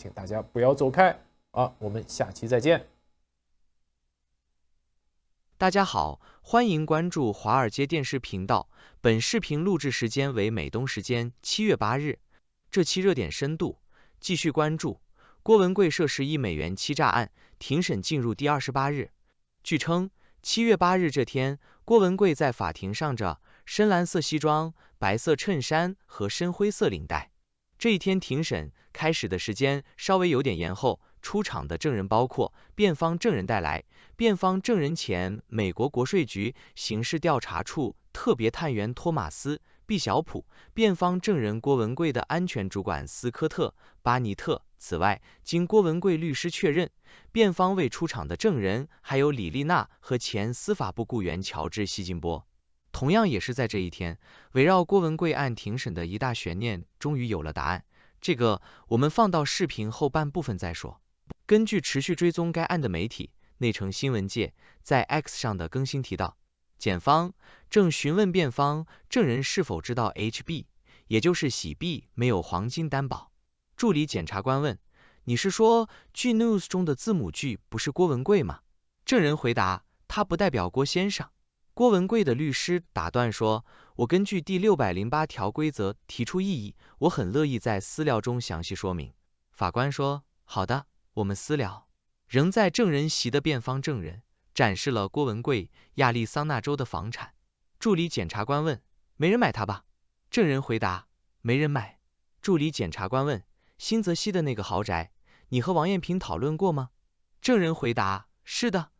请大家不要走开啊！我们下期再见。大家好，欢迎关注华尔街电视频道。本视频录制时间为美东时间7月8日。这期热点深度继续关注郭文贵涉10亿美元欺诈案，庭审进入第28日。据称，7月8日这天，郭文贵在法庭上着深蓝色西装、白色衬衫和深灰色领带。这一天庭审开始的时间稍微有点延后，出场的证人包括辩方证人带来。辩方证人前美国国税局刑事调查处特别探员托马斯·毕晓普，辩方证人郭文贵的安全主管斯科特·巴尼特。此外，经郭文贵律师确认，辩方未出场的证人还有李丽娜和前司法部雇员乔治·希金波。同样也是在这一天，围绕郭文贵案庭审的一大悬念终于有了答案。这个我们放到视频后半部分再说。根据持续追踪该案的媒体内城新闻界在 X 上的更新提到，检方正询问辩方证人是否知道 HB， 也就是洗币没有黄金担保。助理检察官问：“你是说 G News 中的字母 G 不是郭文贵吗？”证人回答：“他不代表郭先生。”郭文贵的律师打断说：“我根据第608条规则提出异议，我很乐意在私聊中详细说明。”法官说：“好的，我们私聊。”仍在证人席的辩方证人展示了郭文贵亚利桑那州的房产。助理检察官问：“没人买它吧？”证人回答：“没人买。”助理检察官问：“新泽西的那个豪宅，你和王艳萍讨论过吗？”证人回答：“是的。”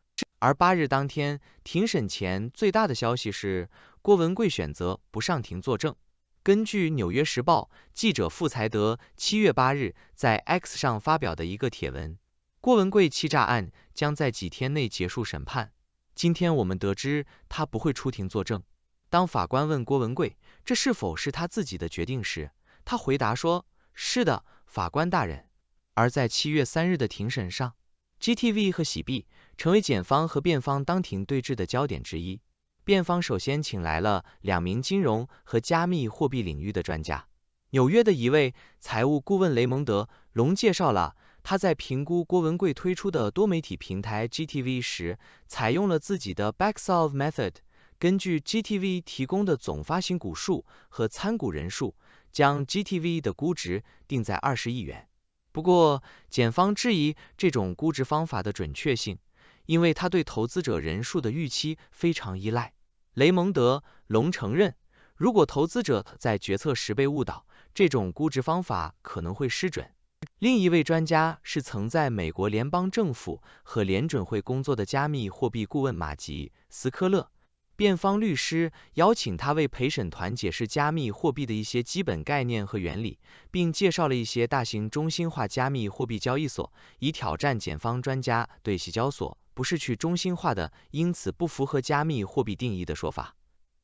而8日当天庭审前最大的消息是，郭文贵选择不上庭作证。根据《纽约时报》记者傅才德7月8日在 X 上发表的一个帖文，郭文贵欺诈案将在几天内结束审判。今天我们得知他不会出庭作证。当法官问郭文贵这是否是他自己的决定时，他回答说：“是的，法官大人。”而在7月3日的庭审上，GTV 和洗币成为检方和辩方当庭对峙的焦点之一。辩方首先请来了2名金融和加密货币领域的专家。纽约的一位财务顾问雷蒙德·龙介绍了他在评估郭文贵推出的多媒体平台 GTV 时，采用了自己的 backsolve method， 根据 GTV 提供的总发行股数和参股人数，将 GTV 的估值定在20亿元。不过，检方质疑这种估值方法的准确性，因为他对投资者人数的预期非常依赖。雷蒙德·龙承认，如果投资者在决策时被误导，这种估值方法可能会失准。另一位专家是曾在美国联邦政府和联准会工作的加密货币顾问马吉·斯科勒。辩方律师邀请他为陪审团解释加密货币的一些基本概念和原理，并介绍了一些大型中心化加密货币交易所，以挑战检方专家对洗交所不是去中心化的，因此不符合加密货币定义的说法。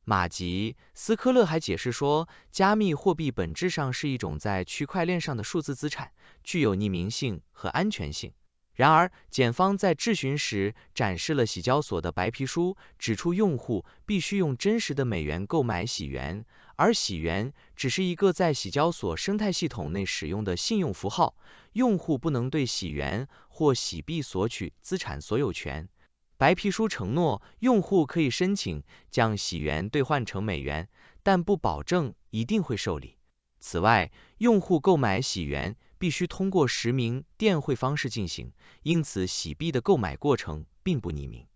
马吉·斯科勒还解释说，加密货币本质上是一种在区块链上的数字资产，具有匿名性和安全性。然而，检方在质询时展示了洗交所的白皮书，指出用户必须用真实的美元购买洗元，而洗元只是一个在洗交所生态系统内使用的信用符号，用户不能对洗元或洗币索取资产所有权。白皮书承诺用户可以申请将洗元兑换成美元，但不保证一定会受理。此外，用户购买洗元必须通过实名电汇方式进行，因此洗币的购买过程并不匿名。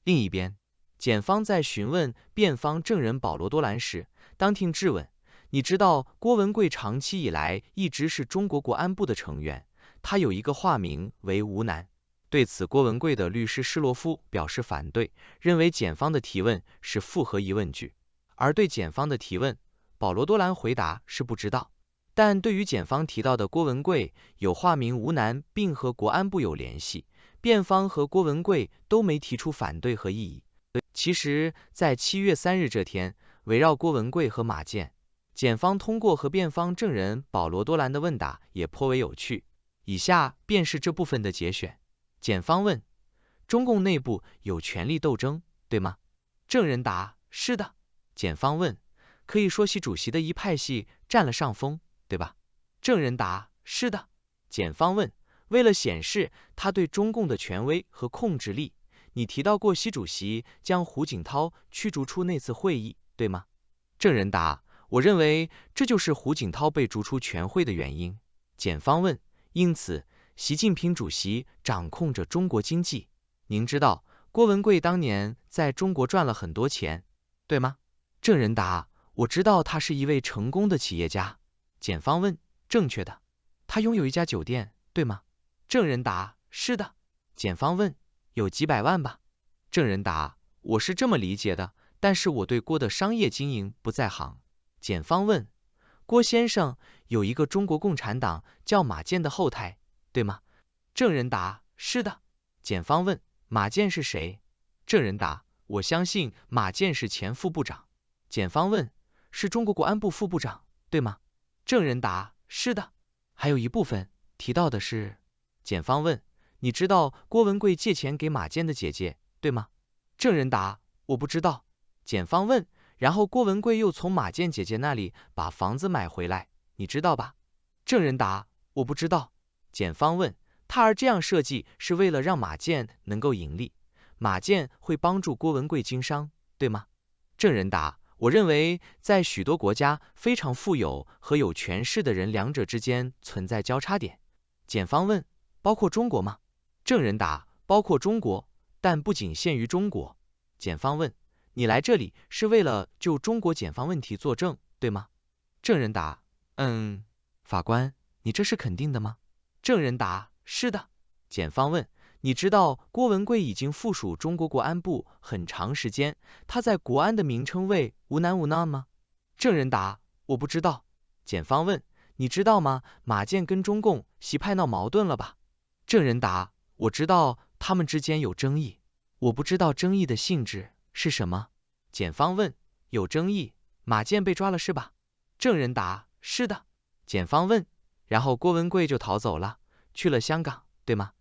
另一边，检方在询问辩方证人保罗·多兰时，当庭质问：“你知道郭文贵长期以来一直是中国国安部的成员，他有一个化名为吴楠。”对此，郭文贵的律师施洛夫表示反对，认为检方的提问是复合疑问句。而对检方的提问，保罗·多兰回答是不知道。但对于检方提到的郭文贵有化名吴楠并和国安部有联系，辩方和郭文贵都没提出反对和异议。其实，在7月3日这天，围绕郭文贵和马建，检方通过和辩方证人保罗·多兰的问答也颇为有趣。以下便是这部分的节选。检方问：中共内部有权力斗争，对吗？证人答：是的。检方问：可以说习主席的一派系占了上风，对吧？证人答：是的。检方问，为了显示他对中共的权威和控制力，你提到过习主席将胡锦涛驱逐出那次会议，对吗？证人答，我认为这就是胡锦涛被逐出全会的原因。检方问，因此习近平主席掌控着中国经济，您知道郭文贵当年在中国赚了很多钱，对吗？证人答，我知道他是一位成功的企业家。检方问，正确的。他拥有一家酒店，对吗？证人答，是的。检方问，有几百万吧？证人答，我是这么理解的，但是我对郭的商业经营不在行。检方问，郭先生有一个中国共产党叫马建的后台，对吗？证人答，是的。检方问，马建是谁？证人答，我相信马建是前副部长。检方问，是中国国安部副部长，对吗？证人答，是的。还有一部分提到的是，检方问，你知道郭文贵借钱给马建的姐姐，对吗？证人答，我不知道。检方问，然后郭文贵又从马建姐姐那里把房子买回来，你知道吧？证人答，我不知道。检方问，他而这样设计是为了让马建能够盈利，马建会帮助郭文贵经商，对吗？证人答，我认为在许多国家非常富有和有权势的人两者之间存在交叉点。检方问，包括中国吗？证人答，包括中国，但不仅限于中国。检方问，你来这里是为了就中国检方问题作证，对吗？证人答，法官，你这是肯定的吗？证人答，是的。检方问，你知道郭文贵已经附属中国国安部很长时间，他在国安的名称为无难无难吗？证人答，我不知道。检方问，你知道吗？马建跟中共习派闹矛盾了吧？证人答，我知道他们之间有争议，我不知道争议的性质是什么。检方问，有争议，马建被抓了是吧？证人答，是的。检方问，然后郭文贵就逃走了，去了香港，对吗？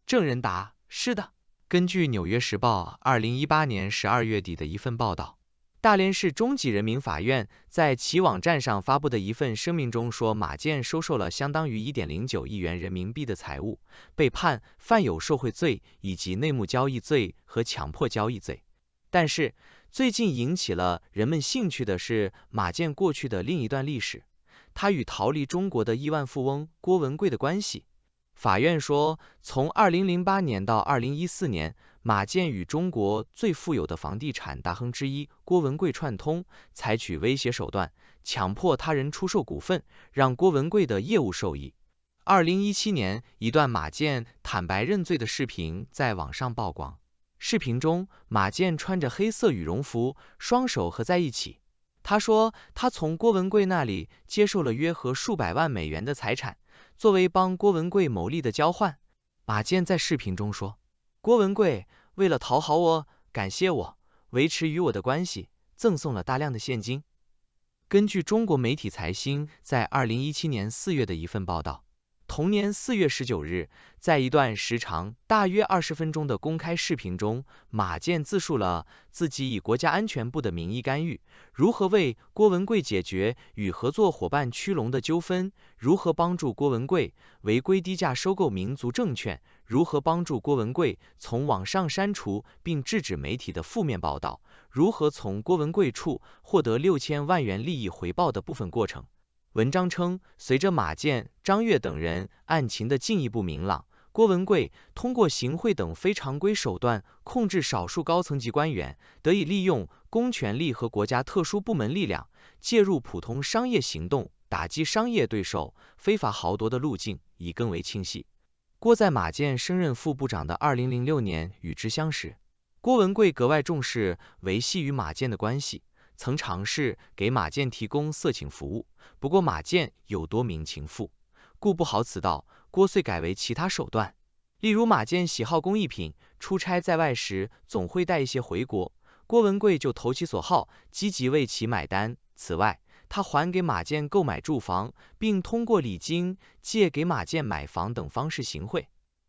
证人答，是的。根据《纽约时报》2018年12月底的一份报道，大连市中级人民法院在其网站上发布的一份声明中说，马建收受了相当于 1.09 亿元人民币的财物，被判犯有受贿罪以及内幕交易罪和强迫交易罪。但是最近引起了人们兴趣的是马建过去的另一段历史，他与逃离中国的亿万富翁郭文贵的关系。法院说，从2008年到2014年，马建与中国最富有的房地产大亨之一郭文贵串通，采取威胁手段，强迫他人出售股份，让郭文贵的业务受益。2017年，一段马建坦白认罪的视频在网上曝光。视频中，马建穿着黑色羽绒服，双手合在一起。他说，他从郭文贵那里接受了约合数百万美元的财产，作为帮郭文贵牟利的交换。马建在视频中说，郭文贵为了讨好我、感谢我、维持与我的关系，赠送了大量的现金。根据中国媒体财新在2017年4月的一份报道，同年4月19日，在一段时长大约20分钟的公开视频中，马建自述了自己以国家安全部的名义干预，如何为郭文贵解决与合作伙伴屈龙的纠纷，如何帮助郭文贵违规低价收购民族证券，如何帮助郭文贵从网上删除并制止媒体的负面报道，如何从郭文贵处获得6000万元利益回报的部分过程。文章称，随着马建、张悦等人案情的进一步明朗，郭文贵通过行贿等非常规手段控制少数高层级官员，得以利用公权力和国家特殊部门力量，介入普通商业行动，打击商业对手，非法豪夺的路径已更为清晰。郭在马建升任副部长的2006年与之相识，郭文贵格外重视维系与马建的关系，曾尝试给马建提供色情服务，不过马建有多名情妇，顾不好此道，郭遂改为其他手段。例如马建喜好工艺品，出差在外时总会带一些回国，郭文贵就投其所好，积极为其买单。此外，他还给马建购买住房，并通过礼金借给马建买房等方式行贿。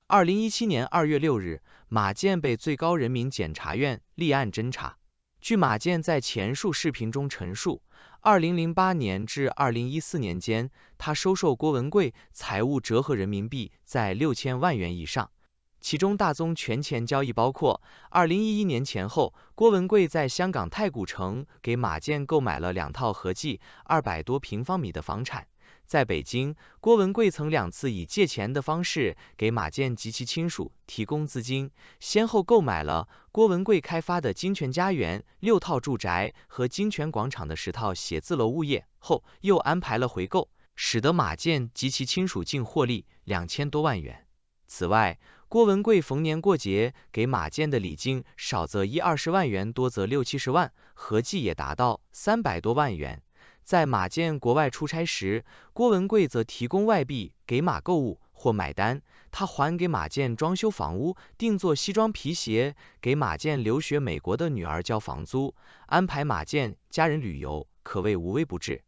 2017年2月6日，马建被最高人民检察院立案侦查。据马建在前述视频中陈述，2008年至2014年间，他收受郭文贵财物折合人民币在6000万元以上。其中大宗权钱交易包括2011年前后，郭文贵在香港太古城给马建购买了2套合计200多平方米的房产。在北京，郭文贵曾2次以借钱的方式给马建及其亲属提供资金，先后购买了郭文贵开发的金泉家园6套住宅和金泉广场的10套写字楼物业，后又安排了回购，使得马建及其亲属净获利2000多万元。此外，郭文贵逢年过节给马建的礼金少则20万元，多则60-70万，合计也达到300多万元。在马建国外出差时，郭文贵则提供外币给马购物或买单，他还给马建装修房屋，定做西装皮鞋，给马建留学美国的女儿交房租，安排马建家人旅游，可谓无微不至。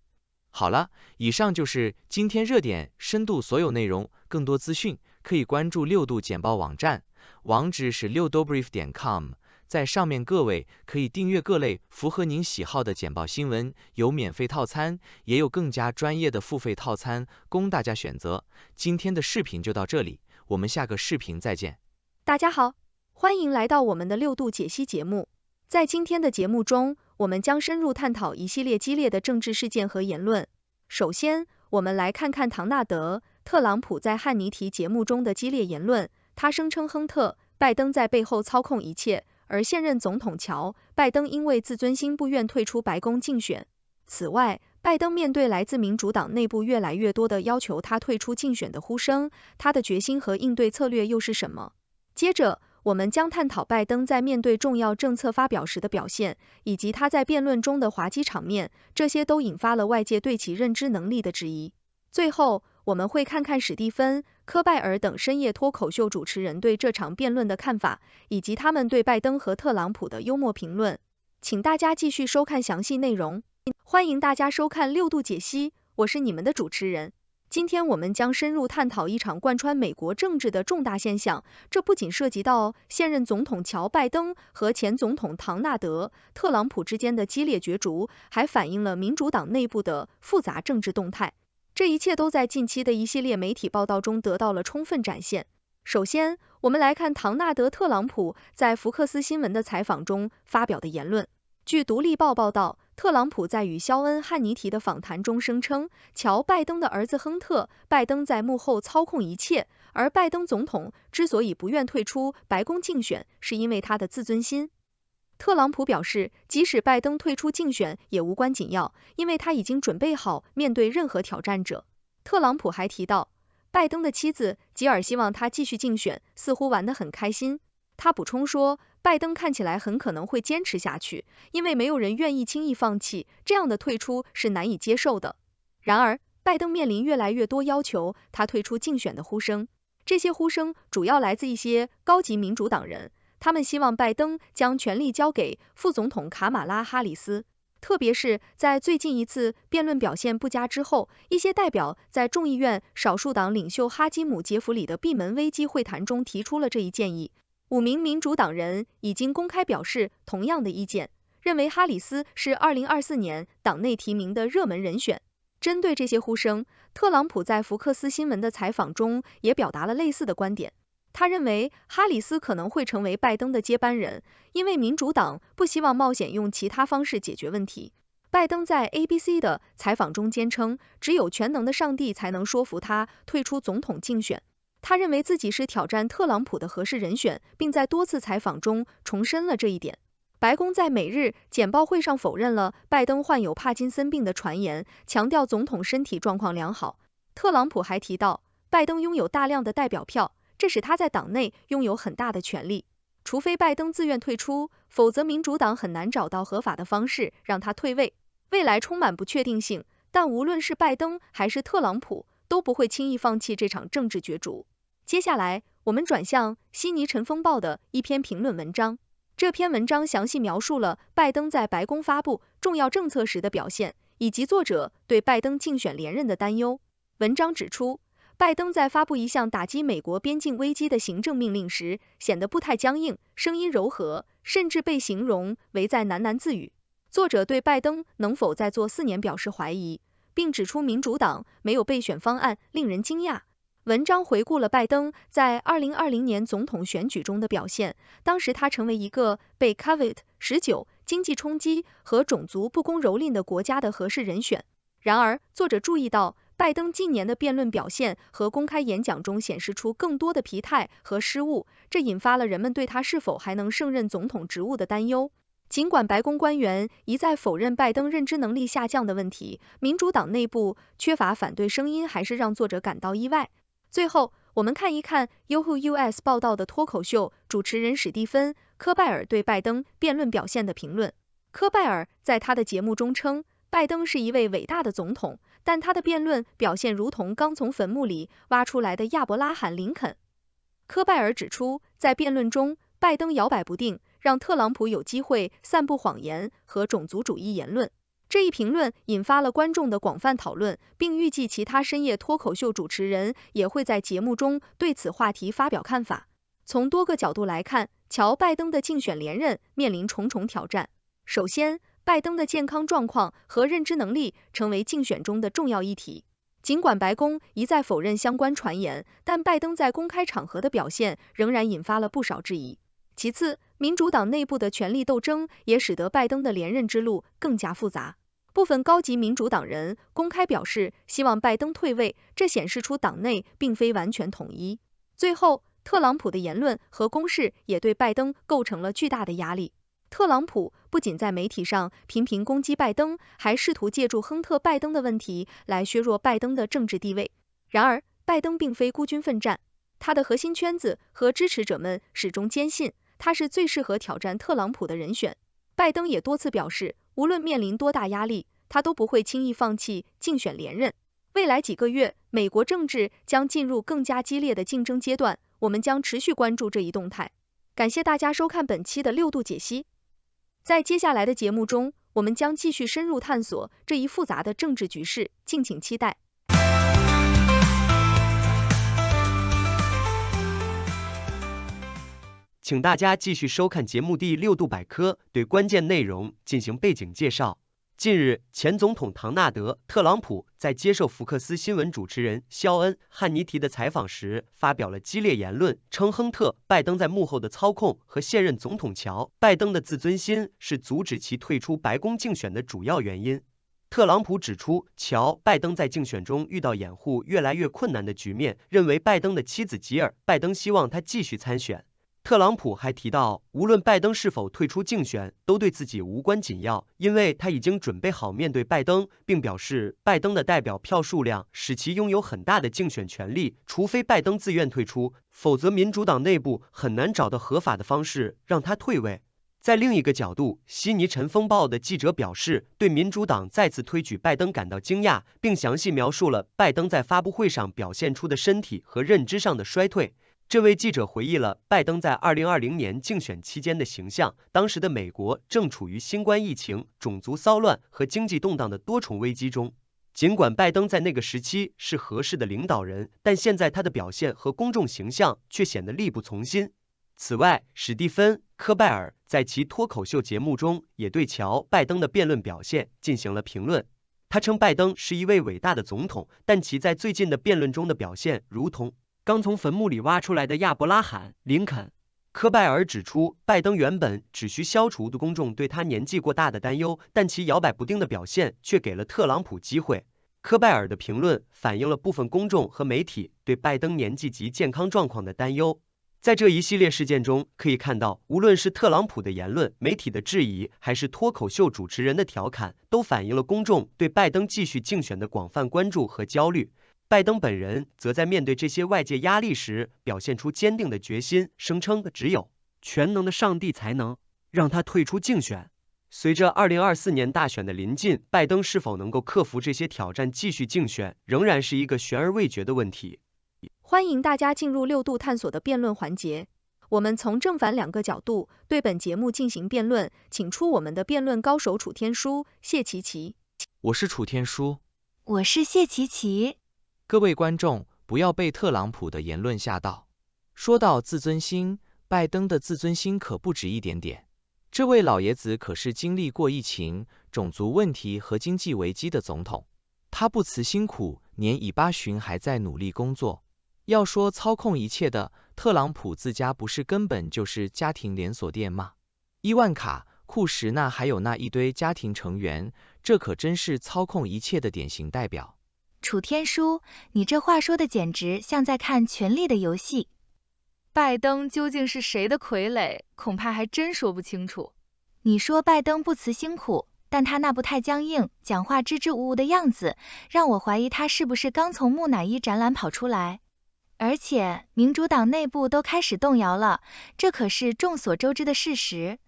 好了，以上就是今天热点深度所有内容，更多资讯可以关注6度简报网站，网址是6dobrief.com，在上面各位可以订阅各类符合您喜好的简报新闻，有免费套餐，也有更加专业的付费套餐供大家选择。今天的视频就到这里，我们下个视频再见。大家好，欢迎来到我们的6度解析节目。在今天的节目中，我们将深入探讨一系列激烈的政治事件和言论。首先，我们来看看唐纳德·特朗普在汉尼提节目中的激烈言论。他声称亨特·拜登在背后操控一切，而现任总统乔·拜登因为自尊心不愿退出白宫竞选。此外，拜登面对来自民主党内部越来越多的要求他退出竞选的呼声，他的决心和应对策略又是什么？接着，我们将探讨拜登在面对重要政策发表时的表现，以及他在辩论中的滑稽场面，这些都引发了外界对其认知能力的质疑。最后，我们会看看史蒂芬·科拜尔等深夜脱口秀主持人对这场辩论的看法，以及他们对拜登和特朗普的幽默评论。请大家继续收看详细内容。欢迎大家收看6度解析，我是你们的主持人。今天我们将深入探讨一场贯穿美国政治的重大现象，这不仅涉及到现任总统乔·拜登和前总统唐纳德·特朗普之间的激烈角逐，还反映了民主党内部的复杂政治动态。这一切都在近期的一系列媒体报道中得到了充分展现。首先，我们来看唐纳德·特朗普在福克斯新闻的采访中发表的言论。据独立报报道，特朗普在与肖恩·汉尼提的访谈中声称，乔·拜登的儿子亨特·拜登在幕后操控一切，而拜登总统之所以不愿退出白宫竞选，是因为他的自尊心。特朗普表示，即使拜登退出竞选也无关紧要，因为他已经准备好面对任何挑战者。特朗普还提到，拜登的妻子吉尔希望他继续竞选，似乎玩得很开心。他补充说，拜登看起来很可能会坚持下去，因为没有人愿意轻易放弃，这样的退出是难以接受的。然而，拜登面临越来越多要求他退出竞选的呼声，这些呼声主要来自一些高级民主党人，他们希望拜登将权力交给副总统卡马拉·哈里斯。特别是在最近一次辩论表现不佳之后，一些代表在众议院少数党领袖哈基姆·杰弗里的闭门危机会谈中提出了这一建议。5名民主党人已经公开表示同样的意见，认为哈里斯是2024年党内提名的热门人选。针对这些呼声，特朗普在福克斯新闻的采访中也表达了类似的观点。他认为哈里斯可能会成为拜登的接班人，因为民主党不希望冒险用其他方式解决问题。拜登在 ABC 的采访中坚称，只有全能的上帝才能说服他退出总统竞选。他认为自己是挑战特朗普的合适人选，并在多次采访中重申了这一点。白宫在每日简报会上否认了拜登患有帕金森病的传言，强调总统身体状况良好。特朗普还提到，拜登拥有大量的代表票，这使他在党内拥有很大的权力。除非拜登自愿退出，否则民主党很难找到合法的方式让他退位。未来充满不确定性，但无论是拜登还是特朗普，都不会轻易放弃这场政治角逐。接下来，我们转向悉尼晨风报的一篇评论文章。这篇文章详细描述了拜登在白宫发布重要政策时的表现，以及作者对拜登竞选连任的担忧。文章指出，拜登在发布一项打击美国边境危机的行政命令时，显得步态僵硬，声音柔和，甚至被形容为在喃喃自语。作者对拜登能否再做4年表示怀疑，并指出民主党没有备选方案令人惊讶。文章回顾了拜登在2020年总统选举中的表现，当时他成为一个被 COVID-19 经济冲击和种族不公蹂躏的国家的合适人选。然而，作者注意到，拜登近年的辩论表现和公开演讲中显示出更多的疲态和失误，这引发了人们对他是否还能胜任总统职务的担忧。尽管白宫官员一再否认拜登认知能力下降的问题，民主党内部缺乏反对声音还是让作者感到意外。最后，我们看一看 Yahoo US 报道的脱口秀主持人史蒂芬·科拜尔对拜登辩论表现的评论。科拜尔在他的节目中称，拜登是一位伟大的总统，但他的辩论表现如同刚从坟墓里挖出来的亚伯拉罕·林肯。科拜尔指出，在辩论中，拜登摇摆不定，让特朗普有机会散布谎言和种族主义言论。这一评论引发了观众的广泛讨论，并预计其他深夜脱口秀主持人也会在节目中对此话题发表看法。从多个角度来看，乔拜登的竞选连任面临重重挑战。首先，拜登的健康状况和认知能力成为竞选中的重要议题。尽管白宫一再否认相关传言，但拜登在公开场合的表现仍然引发了不少质疑。其次，民主党内部的权力斗争也使得拜登的连任之路更加复杂。部分高级民主党人公开表示希望拜登退位，这显示出党内并非完全统一。最后，特朗普的言论和攻势也对拜登构成了巨大的压力。特朗普不仅在媒体上频频攻击拜登，还试图借助亨特·拜登的问题来削弱拜登的政治地位。然而，拜登并非孤军奋战，他的核心圈子和支持者们始终坚信他是最适合挑战特朗普的人选。拜登也多次表示，无论面临多大压力，他都不会轻易放弃竞选连任。未来几个月，美国政治将进入更加激烈的竞争阶段，我们将持续关注这一动态。感谢大家收看本期的6度解析。在接下来的节目中，我们将继续深入探索这一复杂的政治局势，敬请期待。请大家继续收看节目第6度百科，对关键内容进行背景介绍。近日，前总统唐纳德·特朗普在接受福克斯新闻主持人肖恩·汉尼提的采访时，发表了激烈言论，称亨特·拜登在幕后的操控和现任总统乔·拜登的自尊心是阻止其退出白宫竞选的主要原因。特朗普指出，乔·拜登在竞选中遇到掩护越来越困难的局面，认为拜登的妻子吉尔·拜登希望他继续参选。特朗普还提到，无论拜登是否退出竞选，都对自己无关紧要，因为他已经准备好面对拜登，并表示拜登的代表票数量使其拥有很大的竞选权利，除非拜登自愿退出，否则民主党内部很难找到合法的方式让他退位。在另一个角度，悉尼晨风报的记者表示，对民主党再次推举拜登感到惊讶，并详细描述了拜登在发布会上表现出的身体和认知上的衰退。这位记者回忆了拜登在2020年竞选期间的形象，当时的美国正处于新冠疫情、种族骚乱和经济动荡的多重危机中。尽管拜登在那个时期是合适的领导人，但现在他的表现和公众形象却显得力不从心。此外，史蒂芬·科拜尔在其脱口秀节目中也对乔·拜登的辩论表现进行了评论。他称拜登是一位伟大的总统，但其在最近的辩论中的表现如同刚从坟墓里挖出来的亚伯拉罕·林肯。科拜尔指出，拜登原本只需消除公众对他年纪过大的担忧，但其摇摆不定的表现却给了特朗普机会。科拜尔的评论反映了部分公众和媒体对拜登年纪及健康状况的担忧。在这一系列事件中，可以看到，无论是特朗普的言论、媒体的质疑，还是脱口秀主持人的调侃，都反映了公众对拜登继续竞选的广泛关注和焦虑。拜登本人则在面对这些外界压力时，表现出坚定的决心，声称只有全能的上帝才能让他退出竞选。随着2024年大选的临近，拜登是否能够克服这些挑战继续竞选，仍然是一个悬而未决的问题。欢迎大家进入6度探索的辩论环节，我们从正反两个角度对本节目进行辩论，请出我们的辩论高手楚天舒、谢琪琪。我是楚天舒。我是谢琪琪。各位观众，不要被特朗普的言论吓到。说到自尊心，拜登的自尊心可不止一点点。这位老爷子可是经历过疫情、种族问题和经济危机的总统，他不辞辛苦，年已80还在努力工作。要说操控一切的，特朗普自家不是根本就是家庭连锁店吗？伊万卡、库什纳还有那一堆家庭成员，这可真是操控一切的典型代表。楚天舒，你这话说的简直像在看《权力的游戏》。拜登究竟是谁的傀儡，恐怕还真说不清楚。你说拜登不辞辛苦，但他那不太僵硬，讲话支支吾吾的样子，让我怀疑他是不是刚从木乃伊展览跑出来。而且民主党内部都开始动摇了，这可是众所周知的事实。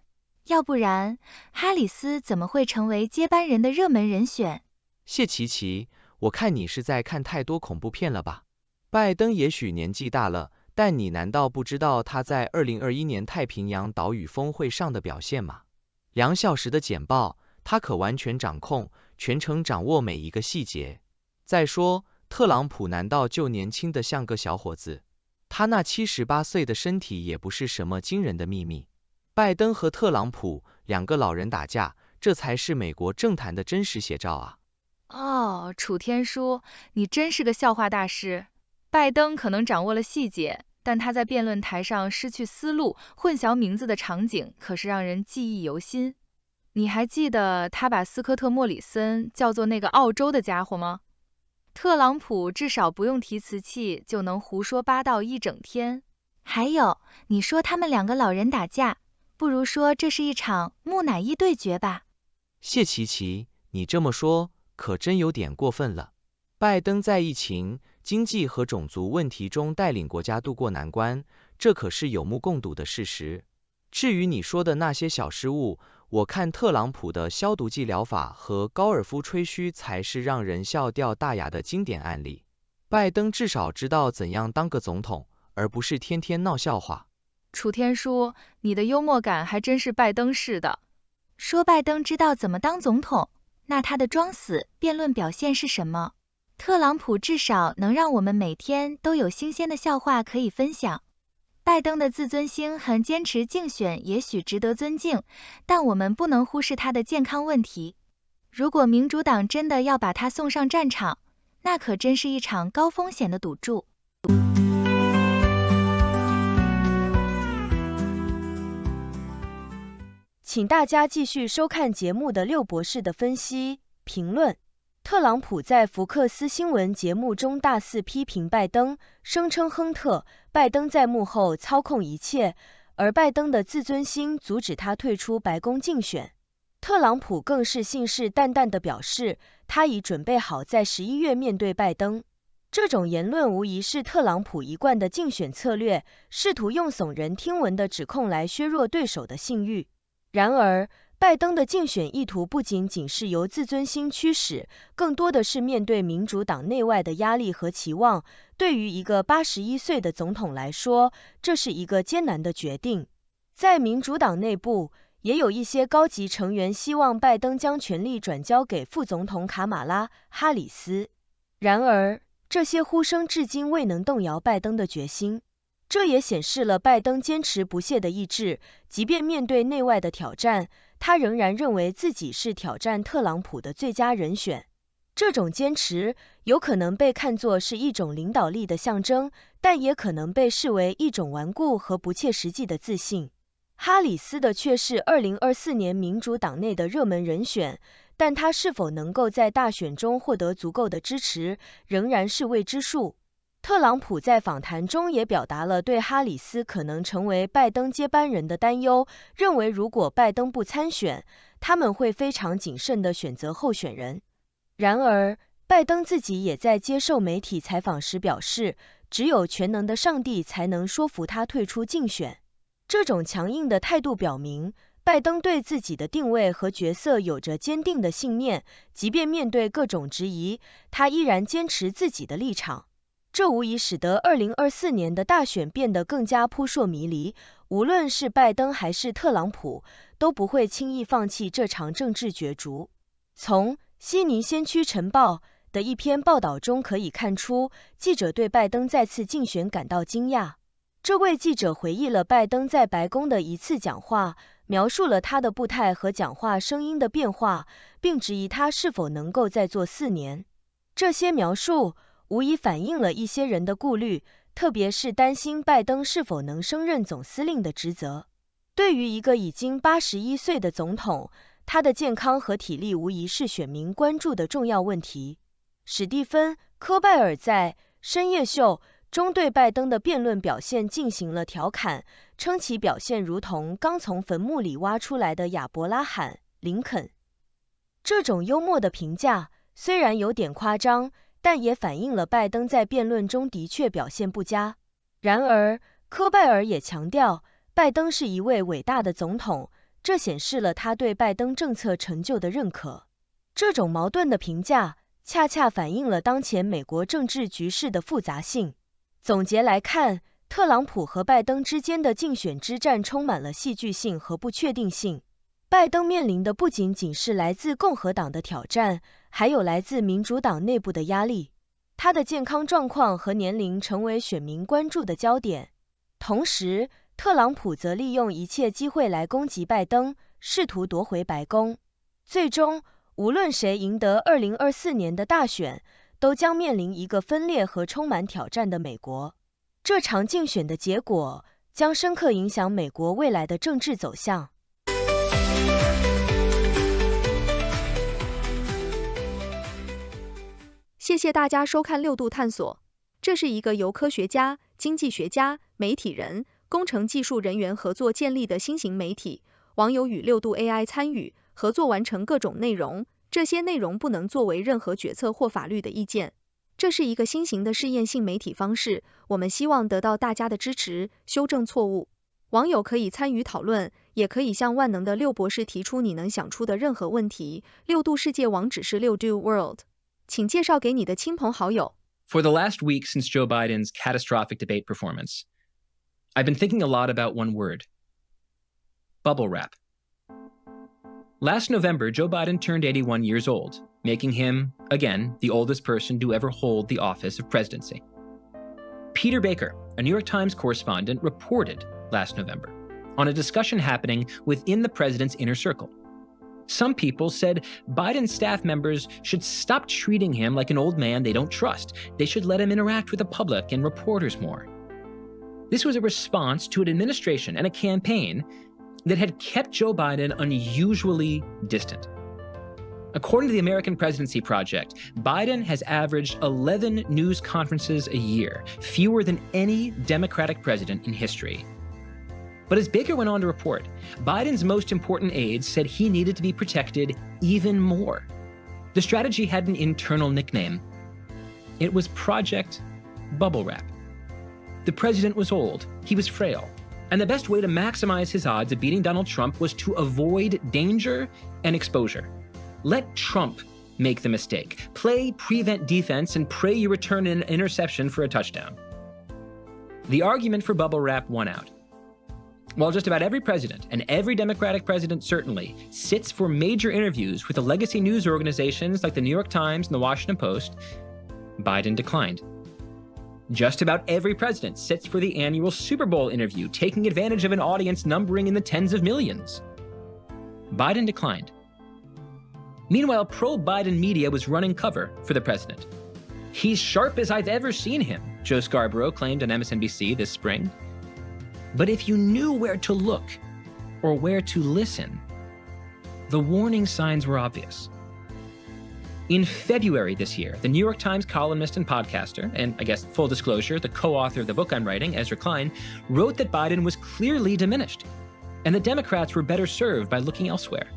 要不然，哈里斯怎么会成为接班人的热门人选？谢琪琪，我看你是在看太多恐怖片了吧？拜登也许年纪大了，但你难道不知道他在2021年太平洋岛屿峰会上的表现吗？2小时的简报，他可完全掌控，全程掌握每一个细节。再说，特朗普难道就年轻的像个小伙子？他那78岁的身体也不是什么惊人的秘密。拜登和特朗普2个老人打架，这才是美国政坛的真实写照啊！哦，楚天舒，你真是个笑话大师。拜登可能掌握了细节，但他在辩论台上失去思路、混淆名字的场景可是让人记忆犹新。你还记得他把斯科特·莫里森叫做那个澳洲的家伙吗？特朗普至少不用提词器就能胡说八道一整天。还有，你说他们2个老人打架，不如说这是一场木乃伊对决吧。谢琪琪，你这么说可真有点过分了。拜登在疫情、经济和种族问题中带领国家渡过难关，这可是有目共睹的事实。至于你说的那些小失误，我看特朗普的消毒剂疗法和高尔夫吹嘘才是让人笑掉大牙的经典案例。拜登至少知道怎样当个总统，而不是天天闹笑话。楚天舒，你的幽默感还真是拜登式的。说拜登知道怎么当总统，那他的装死辩论表现是什么？特朗普至少能让我们每天都有新鲜的笑话可以分享。拜登的自尊心和坚持竞选也许值得尊敬，但我们不能忽视他的健康问题。如果民主党真的要把他送上战场，那可真是一场高风险的赌注。请大家继续收看节目的六博士的分析评论。特朗普在福克斯新闻节目中大肆批评拜登，声称亨特、拜登在幕后操控一切，而拜登的自尊心阻止他退出白宫竞选。特朗普更是信誓旦旦地表示，他已准备好在11月面对拜登。这种言论无疑是特朗普一贯的竞选策略，试图用耸人听闻的指控来削弱对手的信誉。然而，拜登的竞选意图不仅仅是由自尊心驱使，更多的是面对民主党内外的压力和期望。对于一个81岁的总统来说，这是一个艰难的决定。在民主党内部，也有一些高级成员希望拜登将权力转交给副总统卡马拉·哈里斯。然而，这些呼声至今未能动摇拜登的决心。这也显示了拜登坚持不懈的意志，即便面对内外的挑战，他仍然认为自己是挑战特朗普的最佳人选。这种坚持有可能被看作是一种领导力的象征，但也可能被视为一种顽固和不切实际的自信。哈里斯的却是2024年民主党内的热门人选，但他是否能够在大选中获得足够的支持，仍然是未知数。特朗普在访谈中也表达了对哈里斯可能成为拜登接班人的担忧，认为如果拜登不参选，他们会非常谨慎地选择候选人。然而，拜登自己也在接受媒体采访时表示，只有全能的上帝才能说服他退出竞选。这种强硬的态度表明，拜登对自己的定位和角色有着坚定的信念，即便面对各种质疑，他依然坚持自己的立场。这无疑使得2024年的大选变得更加扑朔迷离，无论是拜登还是特朗普，都不会轻易放弃这场政治角逐。从悉尼先驱晨报的一篇报道中可以看出，记者对拜登再次竞选感到惊讶。这位记者回忆了拜登在白宫的一次讲话，描述了他的步态和讲话声音的变化，并质疑他是否能够再做4年。这些描述无疑反映了一些人的顾虑，特别是担心拜登是否能胜任总司令的职责。对于一个已经81岁的总统，他的健康和体力无疑是选民关注的重要问题。史蒂芬·科拜尔在《深夜秀》中对拜登的辩论表现进行了调侃，称其表现如同刚从坟墓里挖出来的亚伯拉罕·林肯。这种幽默的评价虽然有点夸张，但也反映了拜登在辩论中的确表现不佳。然而，科拜尔也强调，拜登是一位伟大的总统，这显示了他对拜登政策成就的认可。这种矛盾的评价恰恰反映了当前美国政治局势的复杂性。总结来看，特朗普和拜登之间的竞选之战充满了戏剧性和不确定性。拜登面临的不仅仅是来自共和党的挑战，还有来自民主党内部的压力。他的健康状况和年龄成为选民关注的焦点。同时，特朗普则利用一切机会来攻击拜登，试图夺回白宫。最终，无论谁赢得2024年的大选，都将面临一个分裂和充满挑战的美国。这场竞选的结果将深刻影响美国未来的政治走向。谢谢大家收看六度探索。这是一个由科学家、经济学家、媒体人、工程技术人员合作建立的新型媒体，网友与六度 AI 参与合作完成各种内容，这些内容不能作为任何决策或法律的意见。这是一个新型的试验性媒体方式，我们希望得到大家的支持，修正错误。网友可以参与讨论，也可以向万能的六博士提出你能想出的任何问题。六度世界网址是6do world， 请介绍给你的亲朋好友。For the last week since Joe Biden's catastrophic debate performance, I've been thinking a lot about one word: bubble wrap. Last November, Joe Biden turned 81 years old, making him, again, the oldest person to ever hold the office of presidency. Peter Baker, a New York Times correspondent, reported last November on a discussion happening within the president's inner circle. Some people said Biden's staff members should stop treating him like an old man they don't trust. They should let him interact with the public and reporters more. This was a response to an administration and a campaign that had kept Joe Biden unusually distant. According to the American Presidency Project, Biden has averaged 11 news conferences a year, fewer than any Democratic president in history. But as Baker went on to report, Biden's most important aides said he needed to be protected even more. The strategy had an internal nickname. It was Project Bubble Wrap. The president was old, he was frail, and the best way to maximize his odds of beating Donald Trump was to avoid danger and exposure. Let Trump make the mistake. Play prevent defense and pray you return an interception for a touchdown. The argument for bubble wrap won out. While just about every president, and every Democratic president certainly, sits for major interviews with the legacy news organizations like the New York Times and the Washington Post, Biden declined. Just about every president sits for the annual Super Bowl interview, taking advantage of an audience numbering in the tens of millions. Biden declined. Meanwhile, pro-Biden media was running cover for the president. He's sharp as I've ever seen him, Joe Scarborough claimed on MSNBC this spring. But if you knew where to look or where to listen, the warning signs were obvious. In February this year, the New York Times columnist and podcaster, and I guess full disclosure, the co-author of the book I'm writing, Ezra Klein, wrote that Biden was clearly diminished and that Democrats were better served by looking elsewhere.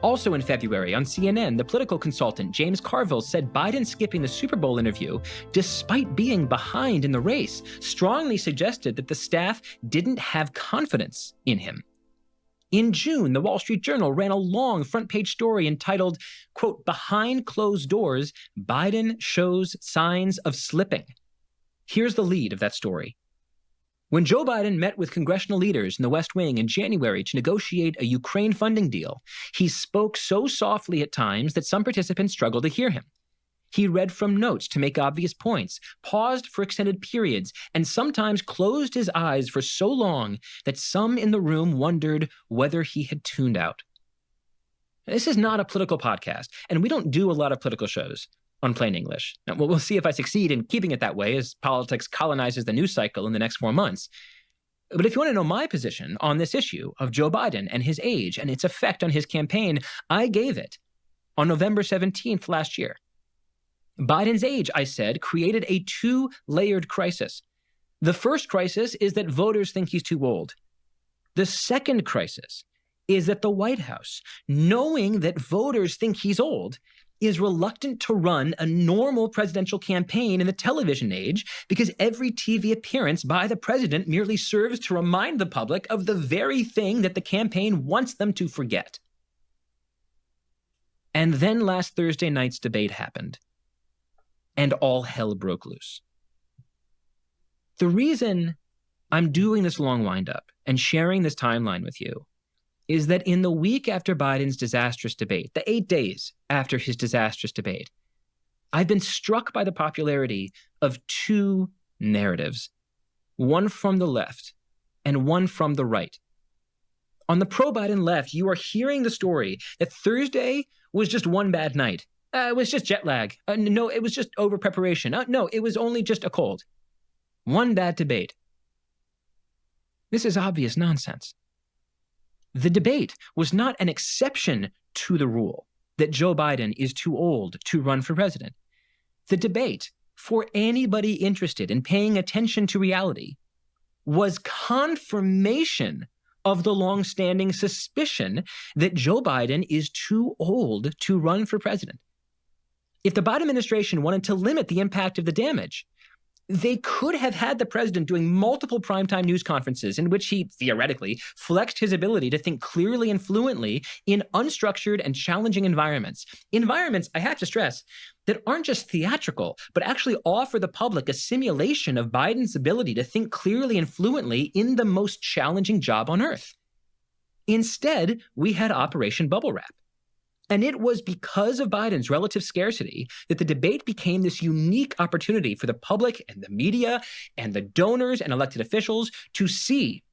Also in February, on CNN, the political consultant James Carville said Biden skipping the Super Bowl interview, despite being behind in the race, strongly suggested that the staff didn't have confidence in him. In June, the Wall Street Journal ran a long front-page story entitled, quote, "Behind Closed Doors, Biden Shows Signs of Slipping." Here's the lead of that story. When Joe Biden met with congressional leaders in the West Wing in January to negotiate a Ukraine funding deal, he spoke so softly at times that some participants struggled to hear him. He read from notes to make obvious points, paused for extended periods, and sometimes closed his eyes for so long that some in the room wondered whether he had tuned out. This is not a political podcast, and we don't do a lot of political shows on plain English. Now, we'll see if I succeed in keeping it that way as politics colonizes the news cycle in the next 4 months. But if you want to know my position on this issue of Joe Biden and his age and its effect on his campaign, I gave it on November 17th last year. Biden's age, I said, created a 2-layered crisis. The first crisis is that voters think he's too old. The second crisis is that the White House, knowing that voters think he's old, is reluctant to run a normal presidential campaign in the television age because every TV appearance by the president merely serves to remind the public of the very thing that the campaign wants them to forget. And then last Thursday night's debate happened, and all hell broke loose. The reason I'm doing this long wind-up and sharing this timeline with you is that in the week after Biden's disastrous debate, the 8 days after his disastrous debate, I've been struck by the popularity of 2 narratives, one from the left and one from the right. On the pro-Biden left, you are hearing the story that Thursday was just one bad night. It was just jet lag. No, it was just over-preparation. No, it was only just a cold. One bad debate. This is obvious nonsense. The debate was not an exception to the rule that Joe Biden is too old to run for president. The debate, for anybody interested in paying attention to reality, was confirmation of the long-standing suspicion that Joe Biden is too old to run for president. If the Biden administration wanted to limit the impact of the damage, they could have had the president doing multiple primetime news conferences in which he, theoretically, flexed his ability to think clearly and fluently in unstructured and challenging environments. Environments, I have to stress, that aren't just theatrical, but actually offer the public a simulation of Biden's ability to think clearly and fluently in the most challenging job on earth. Instead, we had Operation Bubble Wrap. And it was because of Biden's relative scarcity that the debate became this unique opportunity for the public and the media and the donors and elected officials to see,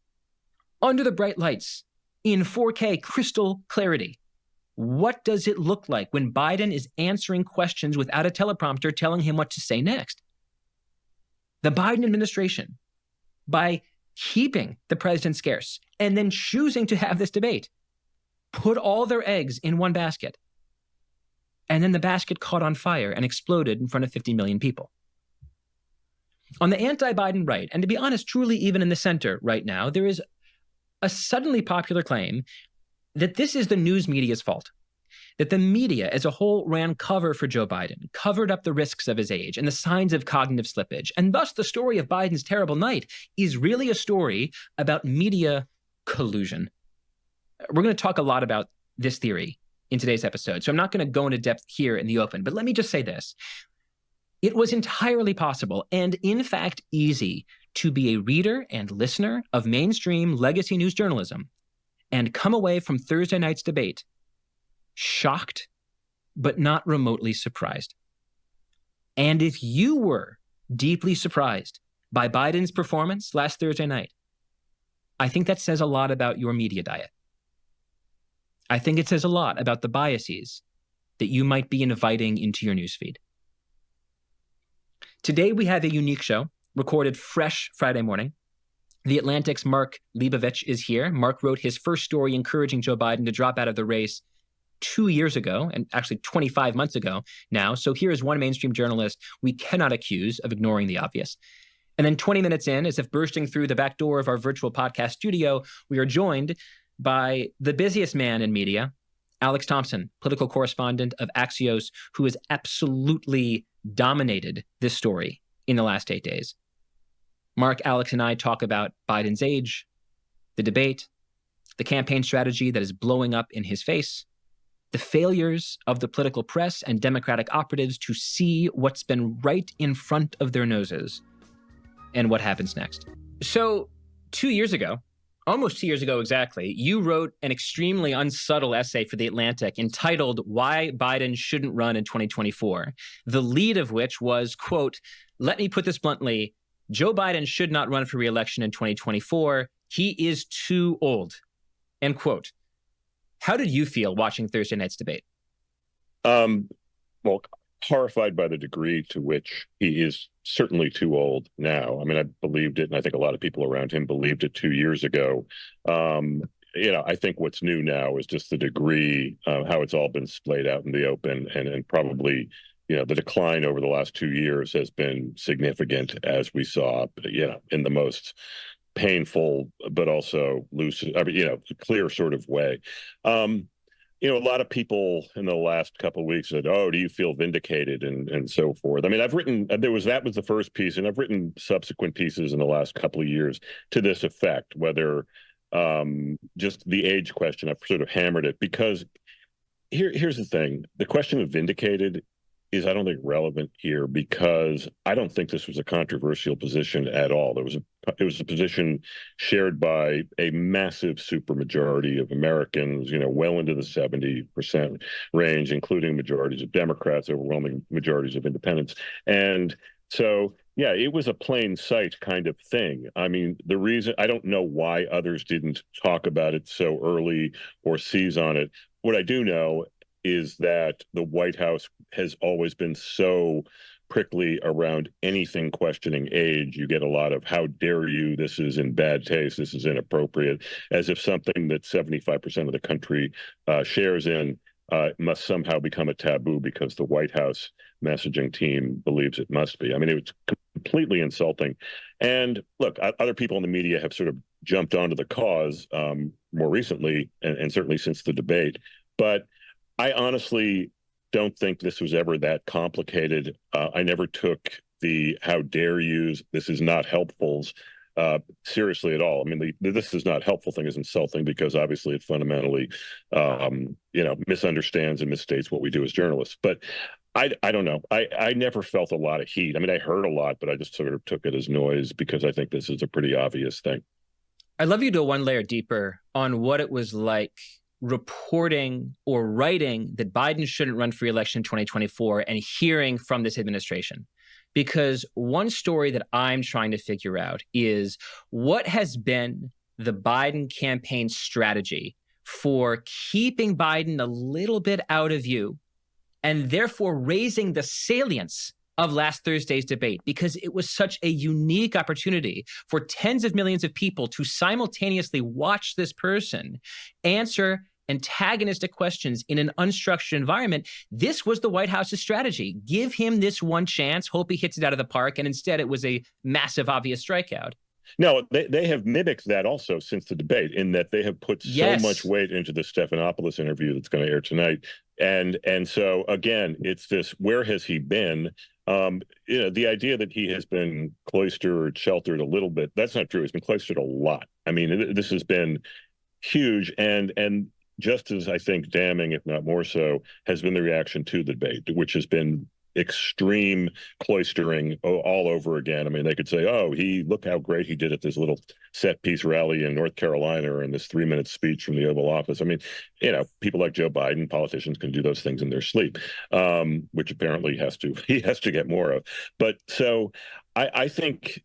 under the bright lights, in 4K crystal clarity, what does it look like when Biden is answering questions without a teleprompter telling him what to say next? The Biden administration, by keeping the president scarce and then choosing to have this debate, put all their eggs in one basket. And then the basket caught on fire and exploded in front of 50 million people. On the anti-Biden right, and to be honest, truly even in the center right now, there is a suddenly popular claim that this is the news media's fault, that the media as a whole ran cover for Joe Biden, covered up the risks of his age and the signs of cognitive slippage. And thus the story of Biden's terrible night is really a story about media collusion. We're going to talk a lot about this theory in today's episode, so I'm not going to go into depth here in the open, but let me just say this. It was entirely possible and, in fact, easy to be a reader and listener of mainstream legacy news journalism and come away from Thursday night's debate shocked, but not remotely surprised. And if you were deeply surprised by Biden's performance last Thursday night, I think that says a lot about your media diet. I think it says a lot about the biases that you might be inviting into your newsfeed. Today, we have a unique show, recorded fresh Friday morning. The Atlantic's Mark Leibovich is here. Mark wrote his first story encouraging Joe Biden to drop out of the race 2 years ago, and actually 25 months ago now. So here is one mainstream journalist we cannot accuse of ignoring the obvious. And then 20 minutes in, as if bursting through the back door of our virtual podcast studio, we are joined by the busiest man in media, Alex Thompson, political correspondent of Axios, who has absolutely dominated this story in the last 8 days. Mark, Alex, and I talk about Biden's age, the debate, the campaign strategy that is blowing up in his face, the failures of the political press and Democratic operatives to see what's been right in front of their noses, and what happens next. So 2 years ago, almost 2 years ago exactly, you wrote an extremely unsubtle essay for The Atlantic entitled Why Biden Shouldn't Run in 2024, the lead of which was, quote, "Let me put this bluntly, Joe Biden should not run for re-election in 2024. He is too old," end quote. How did you feel watching Thursday night's debate? Well, horrified by the degree to which he is certainly too old now. I mean, I believed it, and I think a lot of people around him believed it 2 years ago. I think what's new now is just the degree of how it's all been splayed out in the open, and probably, the decline over the last 2 years has been significant, as we saw, in the most painful, but also lucid, clear sort of way. A lot of people in the last couple of weeks said, "Oh, do you feel vindicated?" and so forth. I mean, I've written, that was the first piece, and I've written subsequent pieces in the last couple of years to this effect, whether just the age question, I've sort of hammered it, because here's the thing. The question of vindicated is, I don't think, relevant here, because I don't think this was a controversial position at all. It was a position shared by a massive supermajority of Americans, well into the 70% range, including majorities of Democrats, overwhelming majorities of independents. And so, yeah, it was a plain sight kind of thing. I mean, the reason, I don't know why others didn't talk about it so early or seize on it. What I do know is that the White House has always been so prickly around anything questioning age. You get a lot of, "How dare you? This is in bad taste. This is inappropriate," as if something that 75% of the country shares in must somehow become a taboo because the White House messaging team believes it must be. I mean, it was completely insulting. And look, other people in the media have sort of jumped onto the cause more recently, and certainly since the debate. But I honestly don't think this was ever that complicated. I never took the "how dare yous, this is not helpfuls" seriously at all. I mean, "this is not helpful" thing is insulting, because obviously it fundamentally, misunderstands and misstates what we do as journalists. But I don't know. I never felt a lot of heat. I mean, I heard a lot, but I just sort of took it as noise, because I think this is a pretty obvious thing. I'd love you to go one layer deeper on what it was like reporting or writing that Biden shouldn't run for re-election in 2024 and hearing from this administration. Because one story that I'm trying to figure out is, what has been the Biden campaign strategy for keeping Biden a little bit out of view, and therefore raising the salience of last Thursday's debate, because it was such a unique opportunity for tens of millions of people to simultaneously watch this person answer antagonistic questions in an unstructured environment. This was the White House's strategy. Give him this one chance, hope he hits it out of the park, and instead it was a massive, obvious strikeout. No, they have mimicked that also since the debate, in that they have put so much weight into the Stephanopoulos interview that's going to air tonight. And so, again, it's this, where has he been? The idea that he has been cloistered, sheltered a little bit, that's not true. He's been cloistered a lot. I mean, this has been huge. And just as, I think, damning, if not more so, has been the reaction to the debate, which has been extreme cloistering all over again. I mean, they could say, "Oh, look how great he did at this little set piece rally in North Carolina, or in this 3-minute speech from the Oval Office." I mean, people like Joe Biden, politicians, can do those things in their sleep, which apparently he has to get more of. But so I think,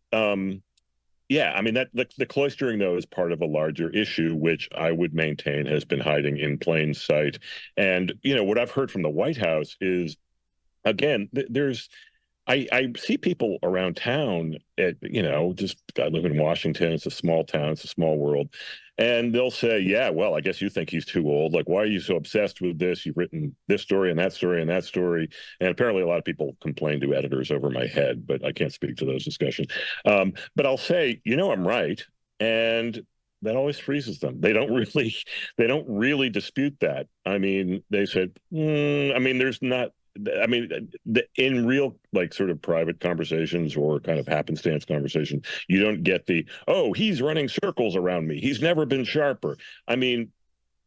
yeah, I mean, that the cloistering, though, is part of a larger issue, which I would maintain has been hiding in plain sight. And, what I've heard from the White House is, again, I see people around town I live in Washington. It's a small town. It's a small world. And they'll say, "Yeah, well, I guess you think he's too old. Like, why are you so obsessed with this? You've written this story and that story and that story." And apparently a lot of people complain to editors over my head, but I can't speak to those discussions. But I'll say, I'm right. And that always freezes them. They don't really dispute that. I mean, they said, there's not, in real, sort of private conversations or kind of happenstance conversations, you don't get the, "Oh, he's running circles around me. He's never been sharper." I mean,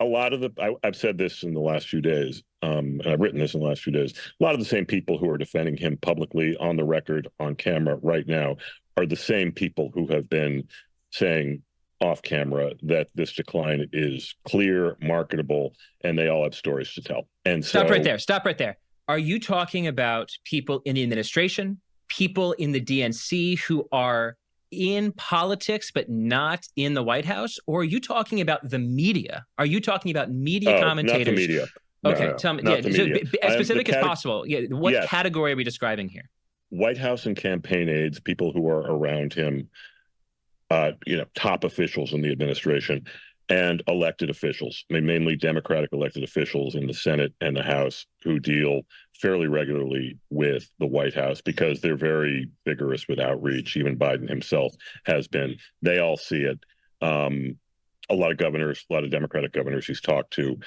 a lot of I've said this in the last few days, and I've written this in the last few days, a lot of the same people who are defending him publicly, on the record, on camera right now, are the same people who have been saying off camera that this decline is clear, marketable, and they all have stories to tell. And so, Stop right there. Are you talking about people in the administration, people in the DNC who are in politics but not in the White House, or are you talking about the media? Are you talking about media commentators? Not the media. Okay, no, tell me. Not the media. As specific as possible. Yeah, what yes. category are we describing here? White House and campaign aides, people who are around him, top officials in the administration, and elected officials, mainly Democratic elected officials in the Senate and the House who deal fairly regularly with the White House because they're very vigorous with outreach. Even Biden himself has been. They all see it. A lot of governors, a lot of Democratic governors he's talked to,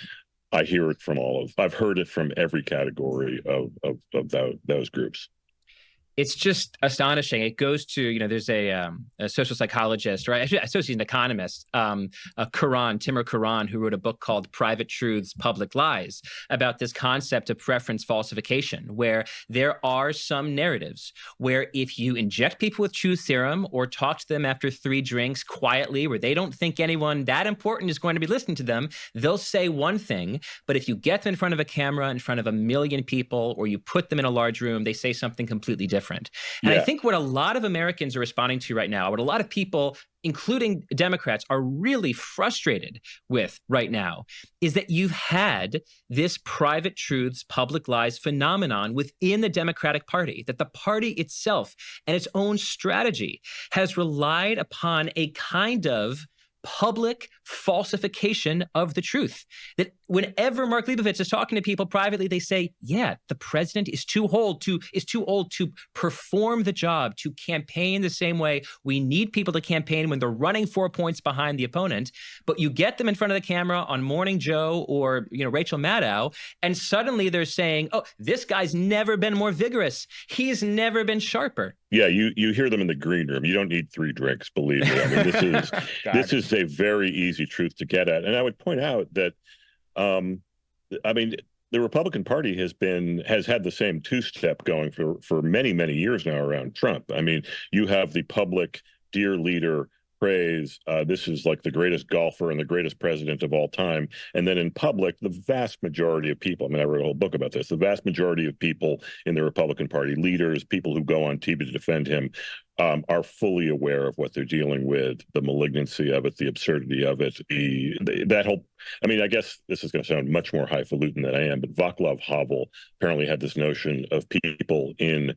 I hear it from I've heard it from every category of those groups. It's just astonishing. It goes to, there's a social psychologist, or actually he's an economist, Timur Kuran, who wrote a book called Private Truths, Public Lies, about this concept of preference falsification, where there are some narratives where if you inject people with truth serum or talk to them after 3 drinks quietly, where they don't think anyone that important is going to be listening to them, they'll say one thing. But if you get them in front of a camera, in front of 1 million people, or you put them in a large room, they say something completely different. And I think what a lot of Americans are responding to right now, what a lot of people, including Democrats, are really frustrated with right now, is that you've had this private truths, public lies phenomenon within the Democratic Party, that the party itself and its own strategy has relied upon a kind of public falsification of the truth. That whenever Mark Leibovitz is talking to people privately, they say, yeah, the president is too old to perform the job, to campaign the same way. We need people to campaign when they're running 4 points behind the opponent. But you get them in front of the camera on Morning Joe or Rachel Maddow, and suddenly they're saying, oh, this guy's never been more vigorous. He's never been sharper. Yeah, you hear them in the green room. You don't need 3 drinks, believe me. I mean, this is a very easy truth to get at. And I would point out that, the Republican Party has had the same 2-step going for many, many years now around Trump. I mean, you have the public dear leader praise, this is like the greatest golfer and the greatest president of all time. And then in public, the vast majority of people, I wrote a whole book about this, the vast majority of people in the Republican Party, leaders, people who go on TV to defend him, are fully aware of what they're dealing with, the malignancy of it, the absurdity of it, I guess this is going to sound much more highfalutin than I am, but Václav Havel apparently had this notion of people in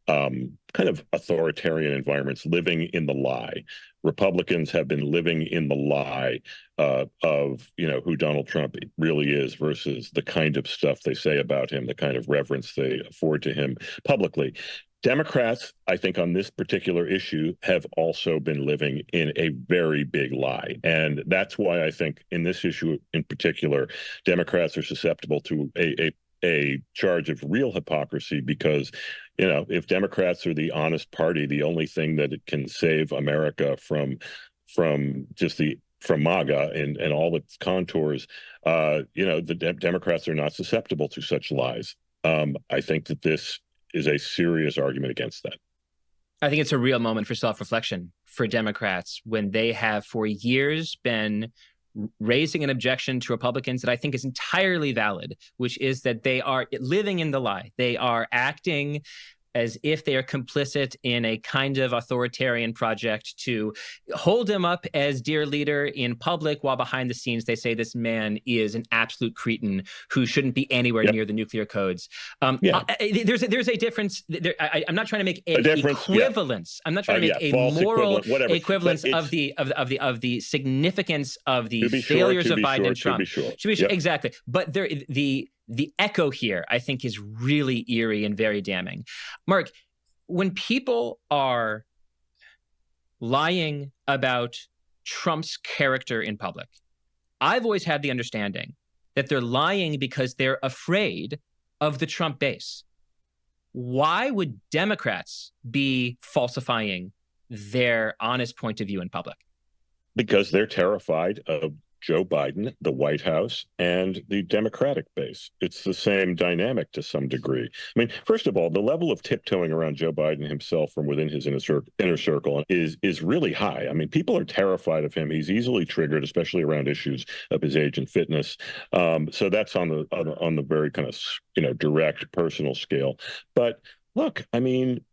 kind of authoritarian environments living in the lie. Republicans have been living in the lie of who Donald Trump really is versus the kind of stuff they say about him, the kind of reverence they afford to him publicly. Democrats, I think, on this particular issue have also been living in a very big lie. And that's why I think in this issue in particular, Democrats are susceptible to a charge of real hypocrisy because, if Democrats are the honest party, the only thing that it can save America from MAGA and all its contours, the Democrats are not susceptible to such lies. I think that this is a serious argument against that. I think it's a real moment for self-reflection for Democrats when they have for years been raising an objection to Republicans that I think is entirely valid, which is that they are living in the lie. They are acting as if they are complicit in a kind of authoritarian project to hold him up as dear leader in public, while behind the scenes they say this man is an absolute cretin who shouldn't be anywhere near the nuclear codes. There's a difference. I'm not trying to make an equivalence. I'm not trying to make a moral equivalence of the significance of the failures of Biden and Trump. Exactly. But the echo here, I think, is really eerie and very damning. Mark, when people are lying about Trump's character in public, I've always had the understanding that they're lying because they're afraid of the Trump base. Why would Democrats be falsifying their honest point of view in public? Because they're terrified of Joe Biden, the White House, and the Democratic base. It's the same dynamic to some degree. I mean, first of all, the level of tiptoeing around Joe Biden himself from within his inner circle is really high. I mean, people are terrified of him. He's easily triggered, especially around issues of his age and fitness. So that's on the very kind of direct personal scale. But look, I mean,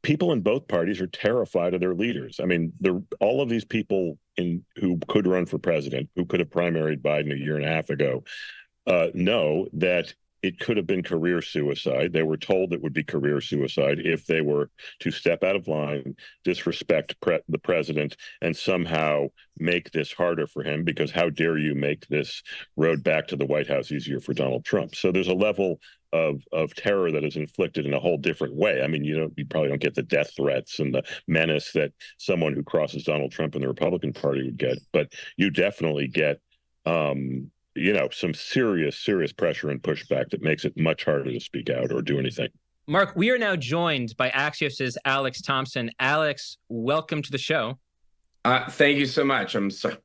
people in both parties are terrified of their leaders. I mean, all of these people who could run for president, who could have primaried Biden a year and a half ago, know that it could have been career suicide. They were told it would be career suicide if they were to step out of line, disrespect the president, and somehow make this harder for him, because how dare you make this road back to the White House easier for Donald Trump? So there's a level of terror that is inflicted in a whole different way. I mean, you probably don't get the death threats and the menace that someone who crosses Donald Trump in the Republican Party would get, but you definitely get some serious pressure and pushback that makes it much harder to speak out or do anything. Mark, we are now joined by Axios's Alex Thompson. Alex, welcome to the show. Thank you so much. I'm sorry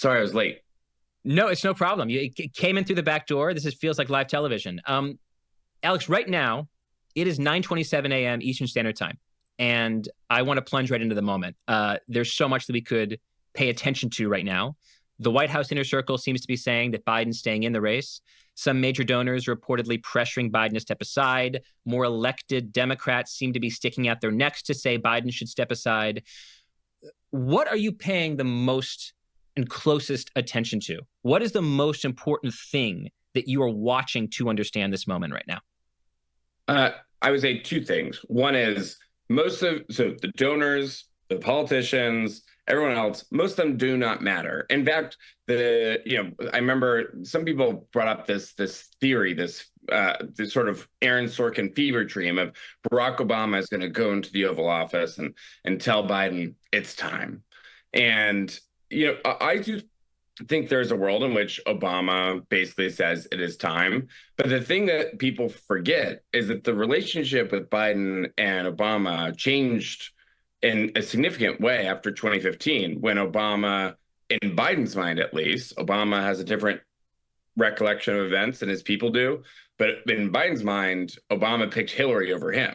I was late. No, it's no problem. You came in through the back door. This feels like live television. Alex, right now, it is 9:27 a.m. Eastern Standard Time, and I want to plunge right into the moment. There's so much that we could pay attention to right now. The White House inner circle seems to be saying that Biden's staying in the race. Some major donors reportedly pressuring Biden to step aside. More elected Democrats seem to be sticking out their necks to say Biden should step aside. What are you paying the most and closest attention to? What is the most important thing that you are watching to understand this moment right now? I would say two things. One is the donors, the politicians, everyone else, most of them do not matter. In fact, I remember some people brought up this theory, this sort of Aaron Sorkin fever dream of Barack Obama is going to go into the Oval Office and tell Biden it's time. And I do think there's a world in which Obama basically says it is time. But the thing that people forget is that the relationship with Biden and Obama changed in a significant way after 2015, when Obama, in Biden's mind at least, Obama has a different recollection of events than his people do. But in Biden's mind, Obama picked Hillary over him.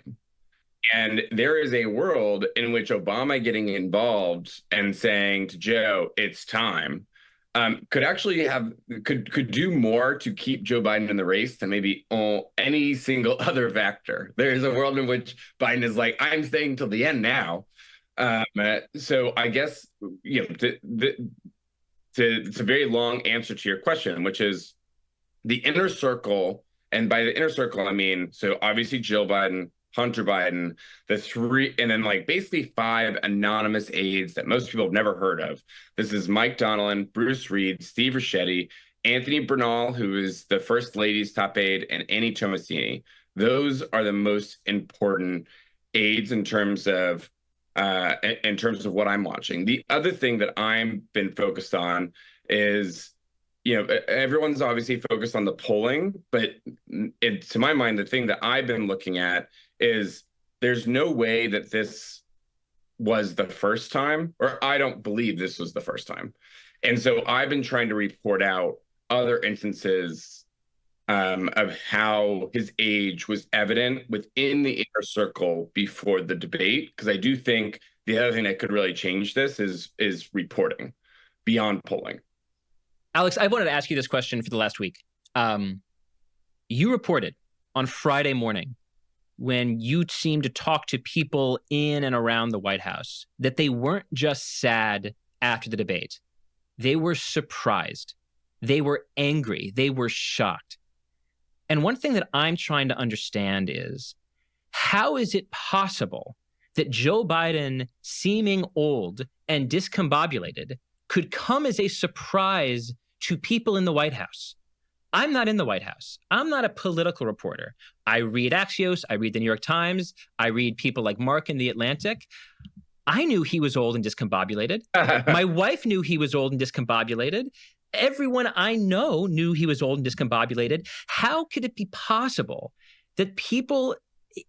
And there is a world in which Obama getting involved and saying to Joe, it's time, could actually could do more to keep Joe Biden in the race than maybe any single other factor. There's a world in which Biden is like, I'm staying till the end now. So I guess it's a very long answer to your question, which is the inner circle. And by the inner circle, I mean, so obviously Jill Biden, Hunter Biden, the three, and then basically 5 anonymous aides that most people have never heard of. This is Mike Donilon, Bruce Reed, Steve Ricchetti, Anthony Bernal, who is the First Lady's top aide, and Annie Tomasini. Those are the most important aides in terms of what I'm watching. The other thing that I'm been focused on is, everyone's obviously focused on the polling, but to my mind, the thing that I've been looking at is there's no way that this was the first time, or I don't believe this was the first time. And so I've been trying to report out other instances of how his age was evident within the inner circle before the debate, because I do think the other thing that could really change this is reporting beyond polling. Alex, I wanted to ask you this question for the last week. You reported on Friday morning, when you seemed to talk to people in and around the White House, that they weren't just sad after the debate. They were surprised. They were angry. They were shocked. And one thing that I'm trying to understand is, how is it possible that Joe Biden, seeming old and discombobulated, could come as a surprise to people in the White House? I'm not in the White House. I'm not a political reporter. I read Axios. I read the New York Times. I read people like Mark in The Atlantic. I knew he was old and discombobulated. My wife knew he was old and discombobulated. Everyone I know knew he was old and discombobulated. How could it be possible that people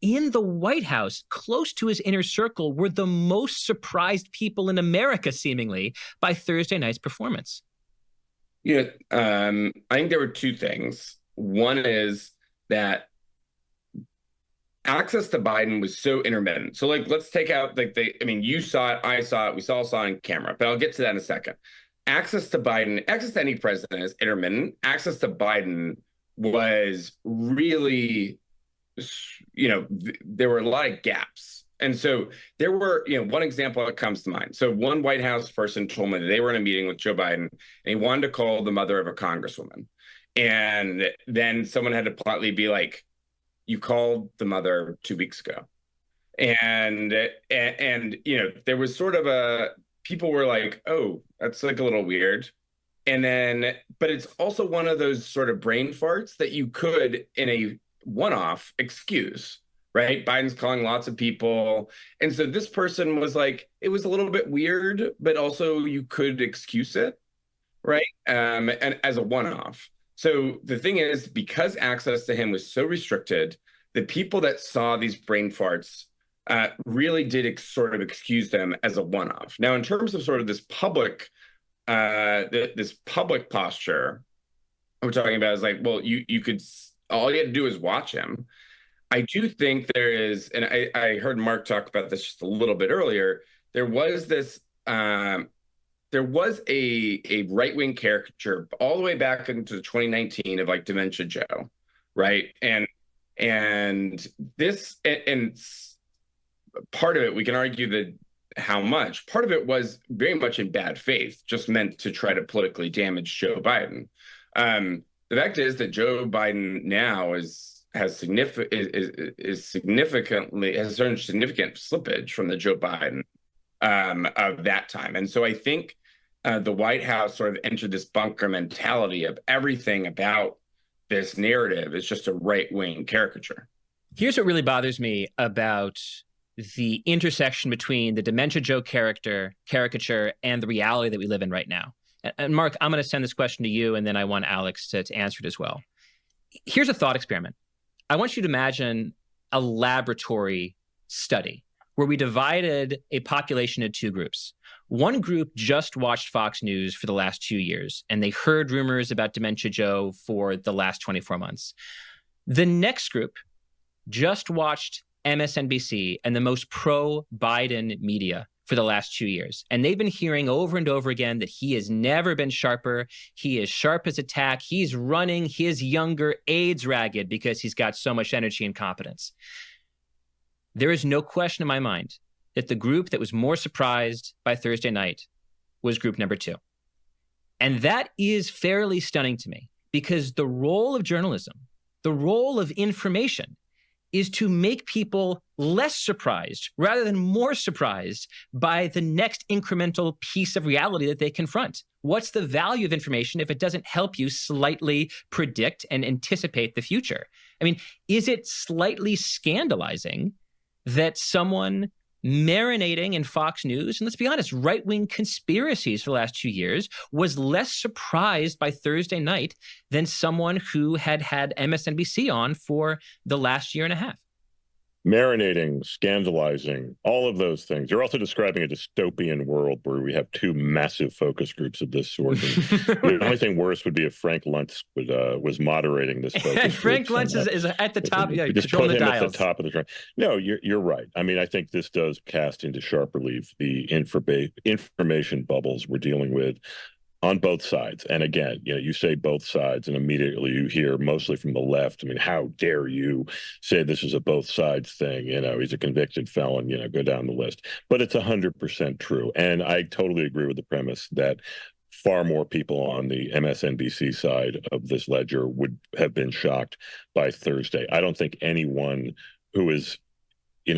in the White House, close to his inner circle, were the most surprised people in America, seemingly, by Thursday night's performance? I think there were two things. One is that access to Biden was so intermittent. So let's take out you saw it, I saw it, we all saw it on camera, but I'll get to that in a second. Access to Biden, access to any president is intermittent. Access to Biden was really, there were a lot of gaps. And so there were, one example that comes to mind. So one White House person told me that they were in a meeting with Joe Biden and he wanted to call the mother of a congresswoman. And then someone had to politely be like, you called the mother 2 weeks ago. And there was sort of people were like, oh, that's like a little weird. And then, but it's also one of those sort of brain farts that you could, in a one-off, excuse, right? Biden's calling lots of people. And so this person was like, it was a little bit weird, but also you could excuse it, right? And as a one-off. So the thing is, because access to him was so restricted, the people that saw these brain farts really did sort of excuse them as a one-off. Now, in terms of sort of this public posture, we're talking about is like, well, you could, all you had to do is watch him. I do think there is, and I heard Mark talk about this just a little bit earlier, there was this, there was a right-wing caricature all the way back into 2019 of like Dementia Joe, right? And this, and part of it, we can argue that how much, part of it was very much in bad faith, just meant to try to politically damage Joe Biden. The fact is that Joe Biden now has significant slippage from the Joe Biden of that time. And so I think the White House sort of entered this bunker mentality of everything about this narrative is just a right-wing caricature. Here's what really bothers me about the intersection between the Dementia Joe caricature and the reality that we live in right now. And Mark, I'm going to send this question to you, and then I want Alex to answer it as well. Here's a thought experiment. I want you to imagine a laboratory study where we divided a population into two groups. One group just watched Fox News for the last 2 years, and they heard rumors about Dementia Joe for the last 24 months. The next group just watched MSNBC and the most pro-Biden media for the last 2 years. And they've been hearing over and over again that he has never been sharper. He is sharp as a tack. He's running his younger aides ragged because he's got so much energy and competence. There is no question in my mind that the group that was more surprised by Thursday night was group number 2. And that is fairly stunning to me, because the role of journalism, the role of information, is to make people less surprised rather than more surprised by the next incremental piece of reality that they confront. What's the value of information if it doesn't help you slightly predict and anticipate the future? I mean, is it slightly scandalizing that someone marinating in Fox News, and let's be honest, right-wing conspiracies for the last 2 years, was less surprised by Thursday night than someone who had had MSNBC on for the last year and a half? Marinating, scandalizing, all of those things. You're also describing a dystopian world where we have two massive focus groups of this sort. The only thing worse would be if Frank Luntz was moderating this focus Frank Luntz is at the top. Yeah, just put him at the top of the train. No, you're right. I mean, I think this does cast into sharp relief the information bubbles we're dealing with on both sides. And again, you say both sides and immediately you hear mostly from the left, I mean, how dare you say this is a both sides thing? He's a convicted felon, go down the list. But it's 100% true. And I totally agree with the premise that far more people on the MSNBC side of this ledger would have been shocked by Thursday. I don't think anyone who is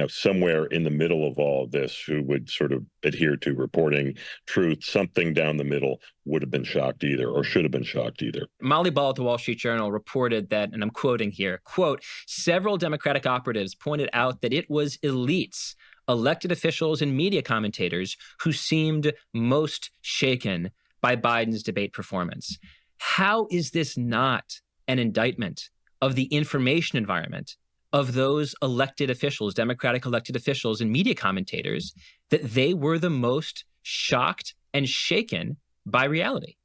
somewhere in the middle of all this, who would sort of adhere to reporting truth, something down the middle, would have been shocked either, or should have been shocked either. Molly Ball at the Wall Street Journal reported that, and I'm quoting here, quote, several Democratic operatives pointed out that it was elites, elected officials and media commentators who seemed most shaken by Biden's debate performance. How is this not an indictment of the information environment of those elected officials, Democratic elected officials and media commentators, that they were the most shocked and shaken by reality?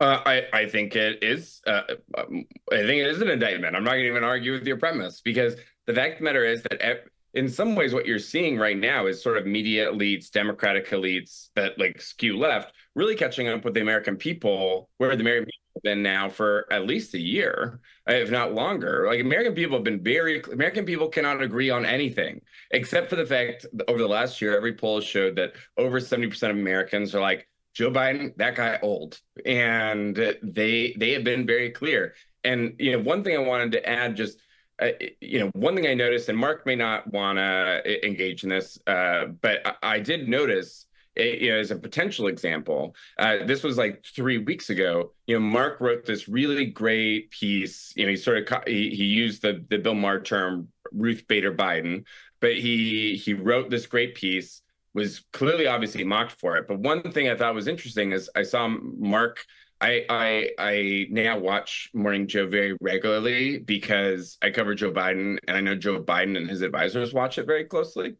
I think it is. I think it is an indictment. I'm not going to even argue with your premise, because the fact of the matter is that in some ways what you're seeing right now is sort of media elites, Democratic elites that like skew left, really catching up with the American people, where the American people have been now for at least a year, if not longer. Like American people cannot agree on anything, except for the fact that over the last year, every poll showed that over 70% of Americans are like, Joe Biden, that guy old. And they have been very clear. And, one thing I wanted to add, just, one thing I noticed, and Mark may not want to engage in this, but I did notice, as a potential example, this was like 3 weeks ago, Mark wrote this really great piece. He used the Bill Maher term, Ruth Bader Biden, but he wrote this great piece, was clearly obviously mocked for it. But one thing I thought was interesting is I saw Mark, I now watch Morning Joe very regularly because I cover Joe Biden, and I know Joe Biden and his advisors watch it very closely.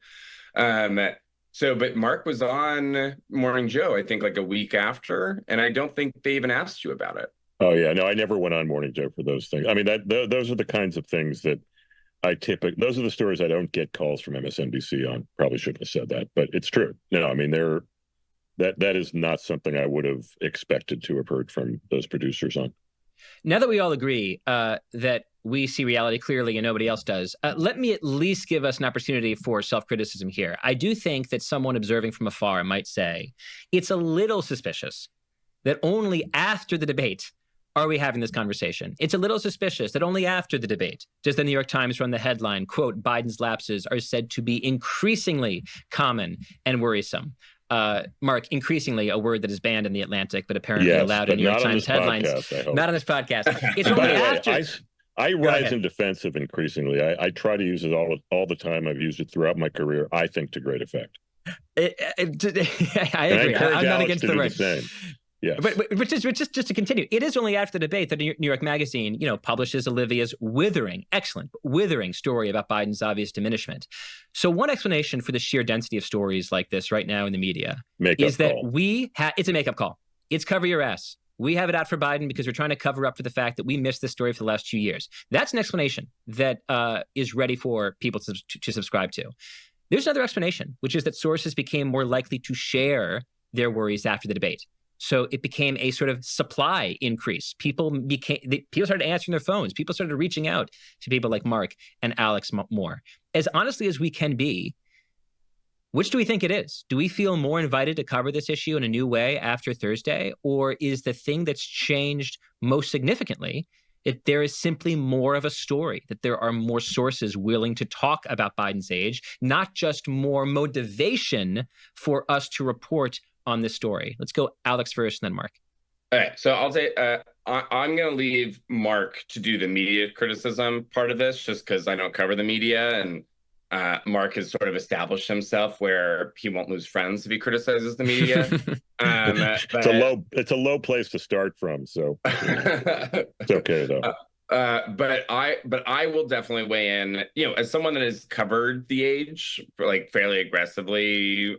But Mark was on Morning Joe, I think like a week after, and I don't think they even asked you about it. Oh yeah, no, I never went on Morning Joe for those things. I mean, those are the kinds of things that those are the stories I don't get calls from MSNBC on. Probably shouldn't have said that, but it's true. No, I mean, that is not something I would have expected to have heard from those producers on. Now that we all agree that we see reality clearly and nobody else does, let me at least give us an opportunity for self-criticism here. I do think that someone observing from afar might say it's a little suspicious that only after the debate are we having this conversation. It's a little suspicious that only after the debate does the New York Times run the headline, quote, Biden's lapses are said to be increasingly common and worrisome. Mark, increasingly a word that is banned in the Atlantic, but apparently allowed in New York Times headlines. Not on this podcast. It's only after. I rise in defense of increasingly. I try to use it all the time. I've used it throughout my career, I think, to great effect. I agree. I'm not against the word. Yes. But just to continue, it is only after the debate that New York Magazine, publishes Olivia's excellent, withering story about Biden's obvious diminishment. So one explanation for the sheer density of stories like this right now in the media is that it's a makeup call. It's cover your ass. We have it out for Biden because we're trying to cover up for the fact that we missed this story for the last 2 years. That's an explanation that is ready for people to subscribe to. There's another explanation, which is that sources became more likely to share their worries after the debate. So it became a sort of supply increase. People started answering their phones. People started reaching out to people like Mark and Alex more. As honestly as we can be, which do we think it is? Do we feel more invited to cover this issue in a new way after Thursday? Or is the thing that's changed most significantly that there is simply more of a story, that there are more sources willing to talk about Biden's age, not just more motivation for us to report on this story? Let's go Alex first and then Mark. All right. So I'll say I'm going to leave Mark to do the media criticism part of this, just because I don't cover the media, and Mark has sort of established himself where he won't lose friends if he criticizes the media. It's a low place to start from, so it's okay though. But I will definitely weigh in, as someone that has covered the age for like fairly aggressively,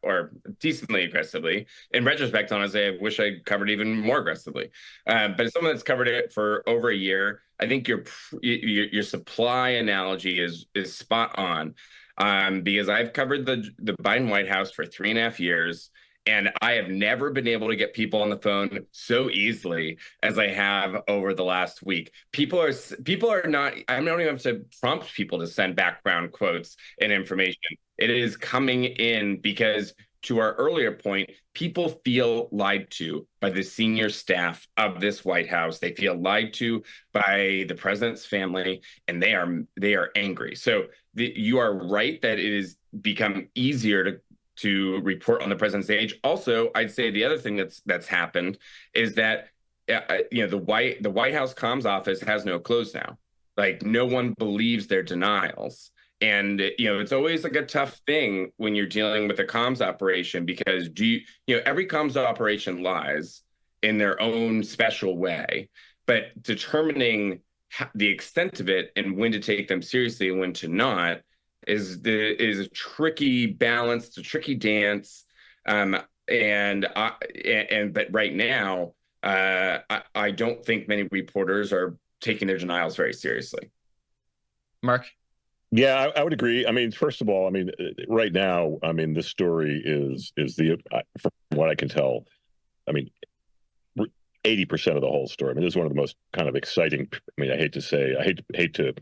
or decently aggressively. In retrospect, honestly, I wish I covered even more aggressively. But as someone that's covered it for over a year, I think your supply analogy is spot on, because I've covered the Biden White House for 3.5 years. And I have never been able to get people on the phone so easily as I have over the last week. People are not, I don't even have to prompt people to send background quotes and information. It is coming in because, to our earlier point, people feel lied to by the senior staff of this White House. They feel lied to by the president's family, and they are angry. So you are right that it has become easier to report on the president's age. Also, I'd say the other thing that's happened is that the White House comms office has no clothes now. Like, no one believes their denials. And it's always like a tough thing when you're dealing with a comms operation, because every comms operation lies in their own special way, but determining the extent of it and when to take them seriously and when to not is a tricky balance. It's a tricky dance. But right now, I don't think many reporters are taking their denials very seriously. Mark? Yeah, I would agree. I mean, first of all, I mean, right now, I mean, this story is from what I can tell, I mean, 80% of the whole story. I mean, this is one of the most kind of exciting. I mean, I hate to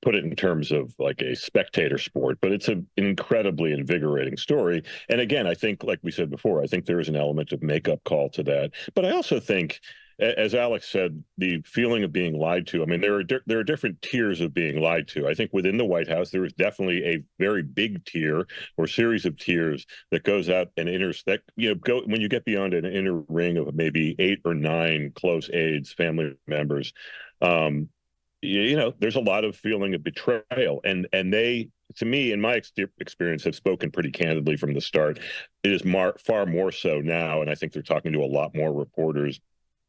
put it in terms of like a spectator sport, but it's an incredibly invigorating story. And again, I think, like we said before, I think there is an element of makeup call to that. But I also think, as Alex said, the feeling of being lied to. I mean, there are different tiers of being lied to. I think within the White House, there is definitely a very big tier or series of tiers that goes out and when you get beyond an inner ring of maybe 8 or 9 close aides, family members. There's a lot of feeling of betrayal, and they, to me, in my experience, have spoken pretty candidly from the start. It is far more so now, and I think they're talking to a lot more reporters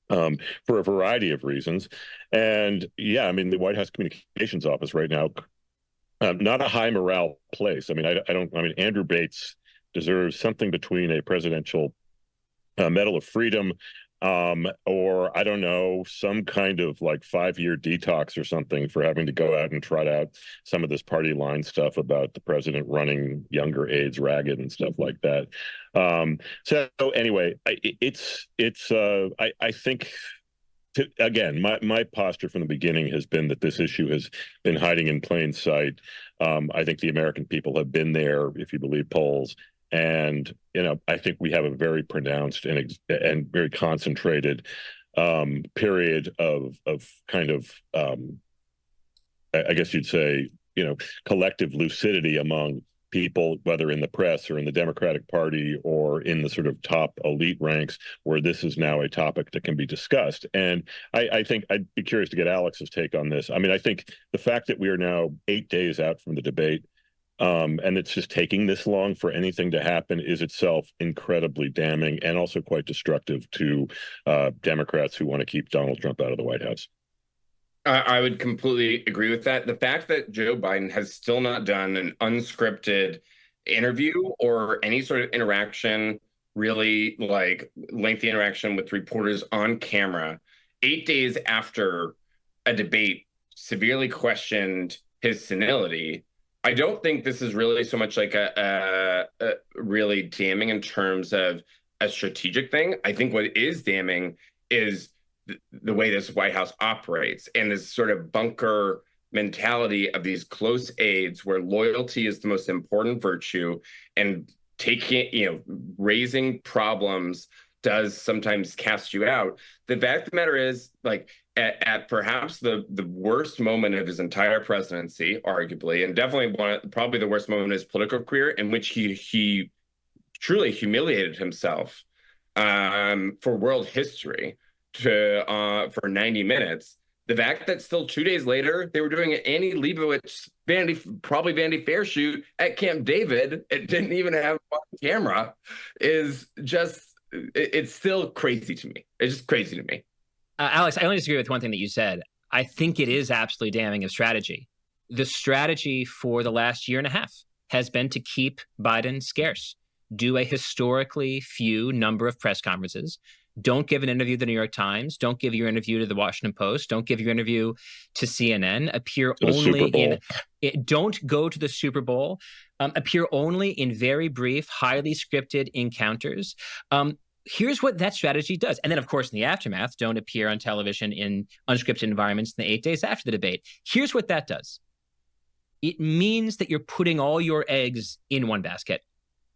for a variety of reasons. And yeah, I mean, the White House Communications Office right now, not a high morale place. I mean, I mean, Andrew Bates deserves something between a presidential Medal of Freedom or I don't know, some kind of like 5-year detox or something for having to go out and trot out some of this party line stuff about the president running younger aides ragged and stuff like that. So anyway, I think, again, my posture from the beginning has been that this issue has been hiding in plain sight. I think the American people have been there, if you believe polls. And, I think we have a very pronounced and very concentrated period of kind of, I guess you'd say, collective lucidity among people, whether in the press or in the Democratic Party or in the sort of top elite ranks, where this is now a topic that can be discussed. And I think I'd be curious to get Alex's take on this. I mean, I think the fact that we are now 8 days out from the debate, and it's just taking this long for anything to happen is itself incredibly damning and also quite destructive to Democrats who want to keep Donald Trump out of the White House. I would completely agree with that. The fact that Joe Biden has still not done an unscripted interview or any sort of interaction, really like lengthy interaction with reporters on camera, 8 days after a debate severely questioned his senility, I don't think this is really so much like a really damning in terms of a strategic thing. I think what is damning is the way this White House operates and this sort of bunker mentality of these close aides where loyalty is the most important virtue, and raising problems does sometimes cast you out. The fact of the matter is, like, at perhaps the worst moment of his entire presidency, arguably, and definitely probably the worst moment of his political career, in which he truly humiliated himself for world history for 90 minutes. The fact that still 2 days later they were doing an Annie Leibovitz Vanity Fair shoot at Camp David, it didn't even have on camera, is just, it's still crazy to me. It's just crazy to me. Alex, I only disagree with one thing that you said. I think it is absolutely damning of strategy. The strategy for the last year and a half has been to keep Biden scarce, do a historically few number of press conferences, don't give an interview to the New York Times, don't give your interview to the Washington Post, don't give your interview to CNN, appear only don't go to the Super Bowl, appear only in very brief, highly scripted encounters. Here's what that strategy does. And then, of course, in the aftermath, don't appear on television in unscripted environments in the 8 days after the debate. Here's what that does. It means that you're putting all your eggs in one basket.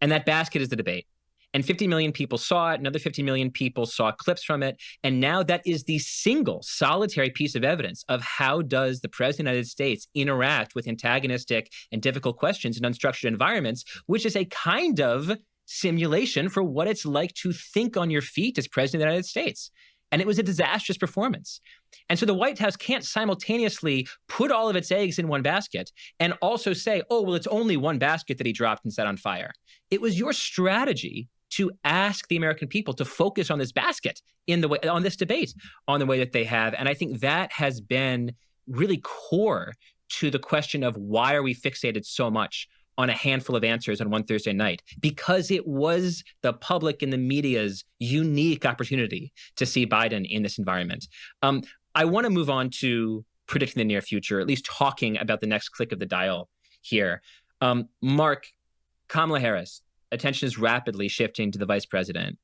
And that basket is the debate. And 50 million people saw it. Another 50 million people saw clips from it. And now that is the single solitary piece of evidence of how does the President of the United States interact with antagonistic and difficult questions in unstructured environments, which is a kind of simulation for what it's like to think on your feet as President of the United States. And it was a disastrous performance. And so the White House can't simultaneously put all of its eggs in one basket and also say, oh, well, it's only one basket that he dropped and set on fire. It was your strategy to ask the American people to focus on this basket in the way, on this debate, on the way that they have. And I think that has been really core to the question of why are we fixated so much on a handful of answers on one Thursday night because it was the public and the media's unique opportunity to see Biden in this environment. I want to move on to predicting the near future, at least talking about the next click of the dial here. Mark, Kamala Harris, attention is rapidly shifting to the vice president.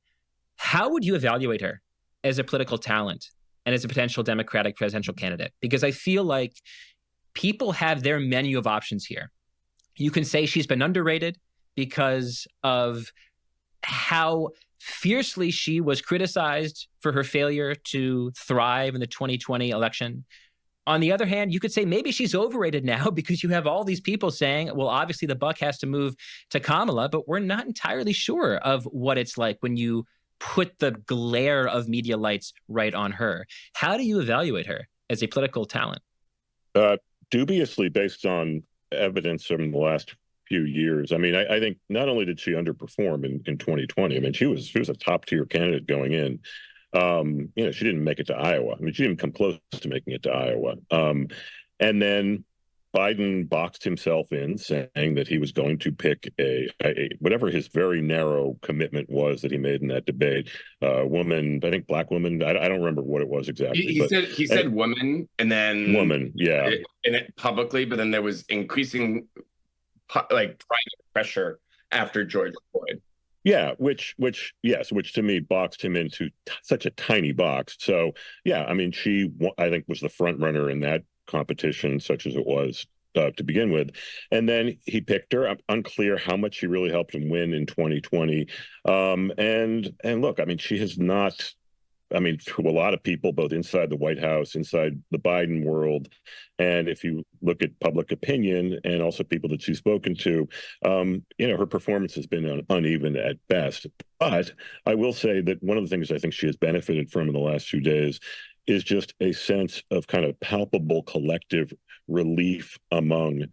How would you evaluate her as a political talent and as a potential Democratic presidential candidate? Because I feel like people have their menu of options here. You can say she's been underrated because of how fiercely she was criticized for her failure to thrive in the 2020 election. On the other hand, you could say maybe she's overrated now because you have all these people saying, well, obviously the buck has to move to Kamala, but we're not entirely sure of what it's like when you put the glare of media lights right on her. How do you evaluate her as a political talent? Dubiously based on evidence from the last few years. I mean, I think not only did she underperform in 2020, I mean, she was a top tier candidate going in. She didn't make it to Iowa. I mean, she didn't come close to making it to Iowa. And then Biden boxed himself in, saying that he was going to pick a whatever his very narrow commitment was that he made in that debate. Woman, I think black woman. I don't remember what it was exactly. He said woman, and then woman, yeah, in it publicly. But then there was increasing private pressure after George Floyd. Yeah, which to me boxed him into such a tiny box. So yeah, I mean, she I think was the front runner in that competition, such as it was to begin with, and then he picked her. I'm unclear how much she really helped him win in 2020. And look, I mean, she has not. I mean, to a lot of people, both inside the White House, inside the Biden world, and if you look at public opinion and also people that she's spoken to, her performance has been uneven at best. But I will say that one of the things I think she has benefited from in the last few days is just a sense of kind of palpable collective relief among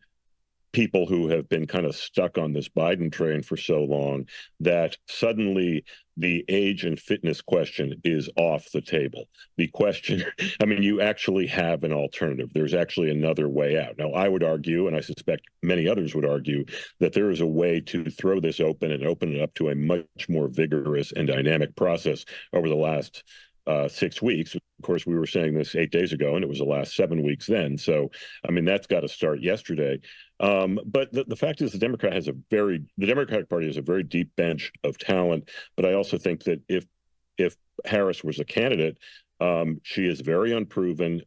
people who have been kind of stuck on this Biden train for so long that suddenly the age and fitness question is off the table. The question, I mean, you actually have an alternative. There's actually another way out. Now, I would argue, and I suspect many others would argue, that there is a way to throw this open and open it up to a much more vigorous and dynamic process over the last 6 weeks. Of course, we were saying this 8 days ago, and it was the last 7 weeks then. So, I mean, that's got to start yesterday. But the fact is, the Democratic Party has a very deep bench of talent. But I also think that if Harris was a candidate, she is very unproven.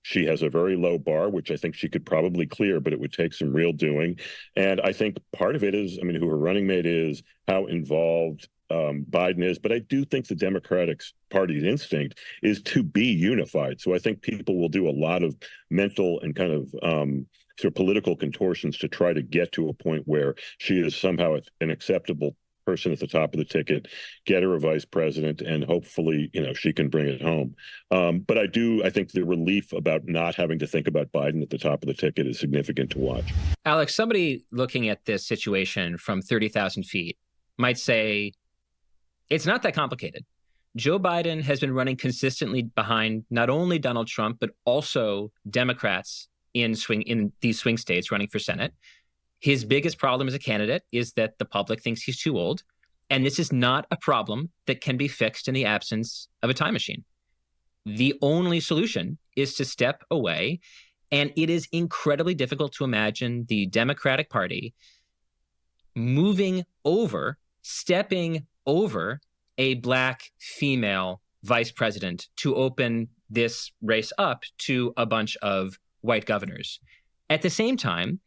She has a very low bar, which I think she could probably clear, but it would take some real doing. And I think part of it is, I mean, who her running mate is, how involved Biden is, but I do think the Democratic Party's instinct is to be unified. So I think people will do a lot of mental and kind of sort of political contortions to try to get to a point where she is somehow an acceptable person at the top of the ticket, get her a vice president, and hopefully, she can bring it home. But I think the relief about not having to think about Biden at the top of the ticket is significant to watch. Alex, somebody looking at this situation from 30,000 feet might say, it's not that complicated. Joe Biden has been running consistently behind not only Donald Trump, but also Democrats in these swing states running for Senate. His biggest problem as a candidate is that the public thinks he's too old. And this is not a problem that can be fixed in the absence of a time machine. The only solution is to step away. And it is incredibly difficult to imagine the Democratic Party stepping over a black female vice president to open this race up to a bunch of white governors. At the same time,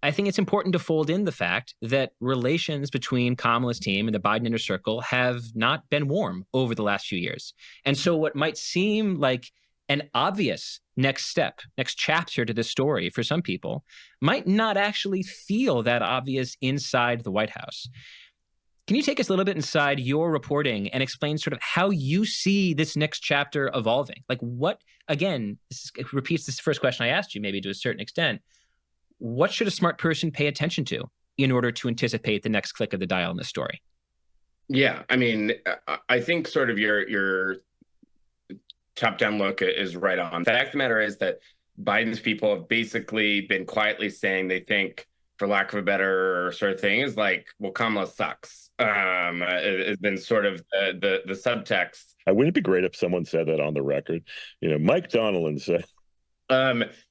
I think it's important to fold in the fact that relations between Kamala's team and the Biden inner circle have not been warm over the last few years. And so what might seem like an obvious next chapter to this story for some people might not actually feel that obvious inside the White House. Can you take us a little bit inside your reporting and explain sort of how you see this next chapter evolving? Like what, again, it repeats this first question I asked you maybe to a certain extent. What should a smart person pay attention to in order to anticipate the next click of the dial in this story? Yeah, I mean, I think sort of your top-down look is right on. The fact of the matter is that Biden's people have basically been quietly saying they think for lack of a better sort of thing, is like, well, Kamala sucks. It has been sort of the subtext. Wouldn't it be great if someone said that on the record? Mike Donnellan said.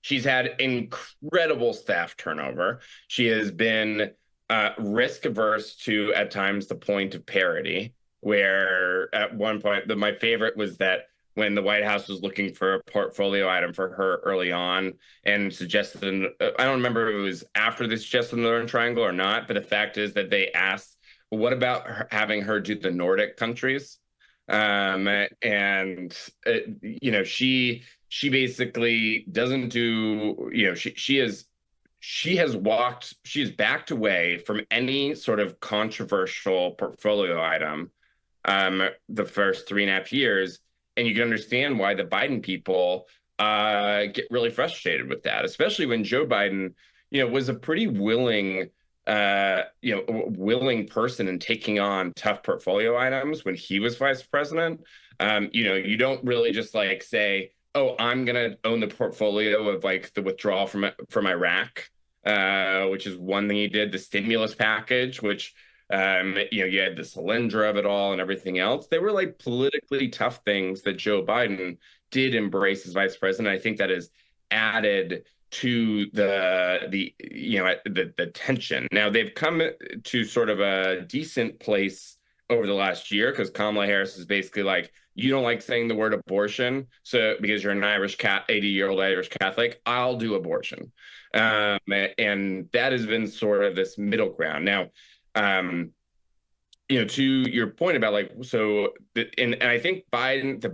She's had incredible staff turnover. She has been risk averse to, at times, the point of parody, where at one point, my favorite was that when the White House was looking for a portfolio item for her early on and suggested, I don't remember if it was after they suggested the Northern Triangle or not, but the fact is that they asked, well, what about having her do the Nordic countries? She basically doesn't do, she has backed away from any sort of controversial portfolio item the first 3.5 years. And you can understand why the Biden people get really frustrated with that, especially when Joe Biden, was a pretty willing person in taking on tough portfolio items when he was vice president. You don't really just like say, oh, I'm going to own the portfolio of like the withdrawal from Iraq, which is one thing he did, the stimulus package, which you had the Solyndra of it all and everything else. They were like politically tough things that Joe Biden did embrace as vice president. I think that has added to the tension. Now they've come to sort of a decent place over the last year because Kamala Harris is basically like, you don't like saying the word abortion, so because you're an 80-year-old Irish Catholic, I'll do abortion, and that has been sort of this middle ground. Now, to your point about like, and I think the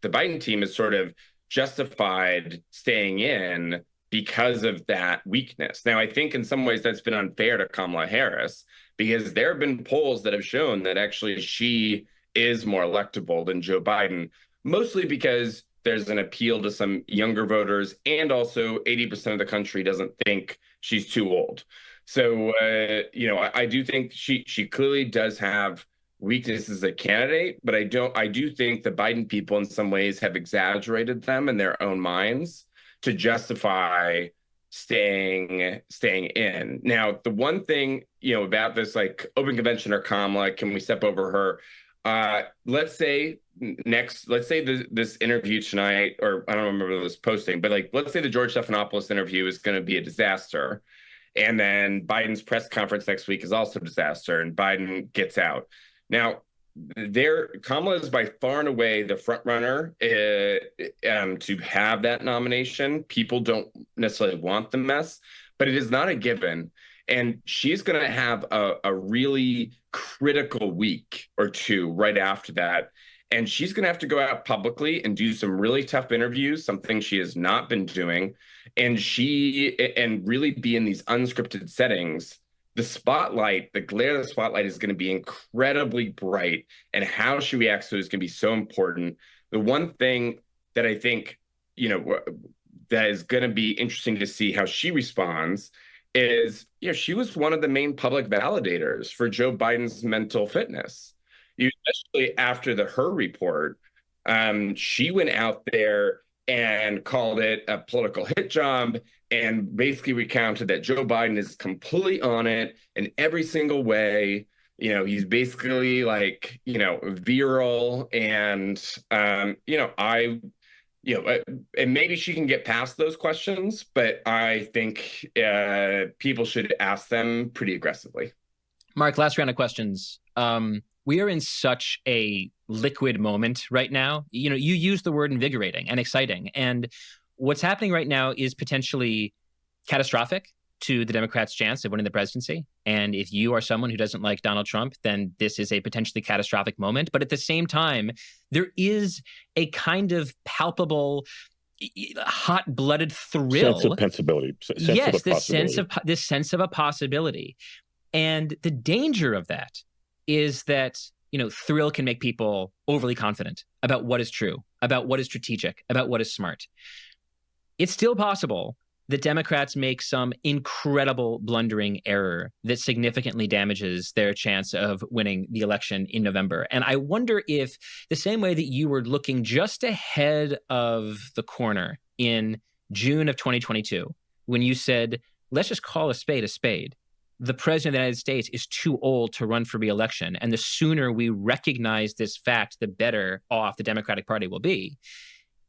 Biden team has sort of justified staying in because of that weakness. Now, I think in some ways that's been unfair to Kamala Harris because there have been polls that have shown that actually she is more electable than Joe Biden, mostly because there's an appeal to some younger voters and also 80% of the country doesn't think she's too old. So, I do think she clearly does have weaknesses as a candidate, but I do think the Biden people in some ways have exaggerated them in their own minds to justify staying in. Now, the one thing, about this like open convention or Kamala, can we step over her? Let's say this interview tonight, or I don't remember this posting, but like, let's say the George Stephanopoulos interview is going to be a disaster. And then Biden's press conference next week is also a disaster and Biden gets out. Now, Kamala is by far and away the front runner to have that nomination. People don't necessarily want the mess, but it is not a given. And she's going to have a really critical week or two right after that. And she's going to have to go out publicly and do some really tough interviews, something she has not been doing. And really be in these unscripted settings. The glare of the spotlight is going to be incredibly bright. And how she reacts to it is going to be so important. The one thing that I think, that is going to be interesting to see how she responds is, she was one of the main public validators for Joe Biden's mental fitness. Especially after the Her report, she went out there and called it a political hit job and basically recounted that Joe Biden is completely on it in every single way. He's basically like, virile and, and maybe she can get past those questions, but I think people should ask them pretty aggressively. Mark, last round of questions. We are in such a liquid moment right now. You use the word invigorating and exciting. And what's happening right now is potentially catastrophic to the Democrats' chance of winning the presidency. And if you are someone who doesn't like Donald Trump, then this is a potentially catastrophic moment. But at the same time, there is a kind of palpable, hot-blooded thrill. Sense of possibility. This sense of a possibility. And the danger of that is that, thrill can make people overly confident about what is true, about what is strategic, about what is smart. It's still possible that Democrats make some incredible blundering error that significantly damages their chance of winning the election in November. And I wonder if the same way that you were looking just ahead of the corner in June of 2022, when you said, let's just call a spade a spade. The president of the United States is too old to run for re-election. And the sooner we recognize this fact, the better off the Democratic Party will be.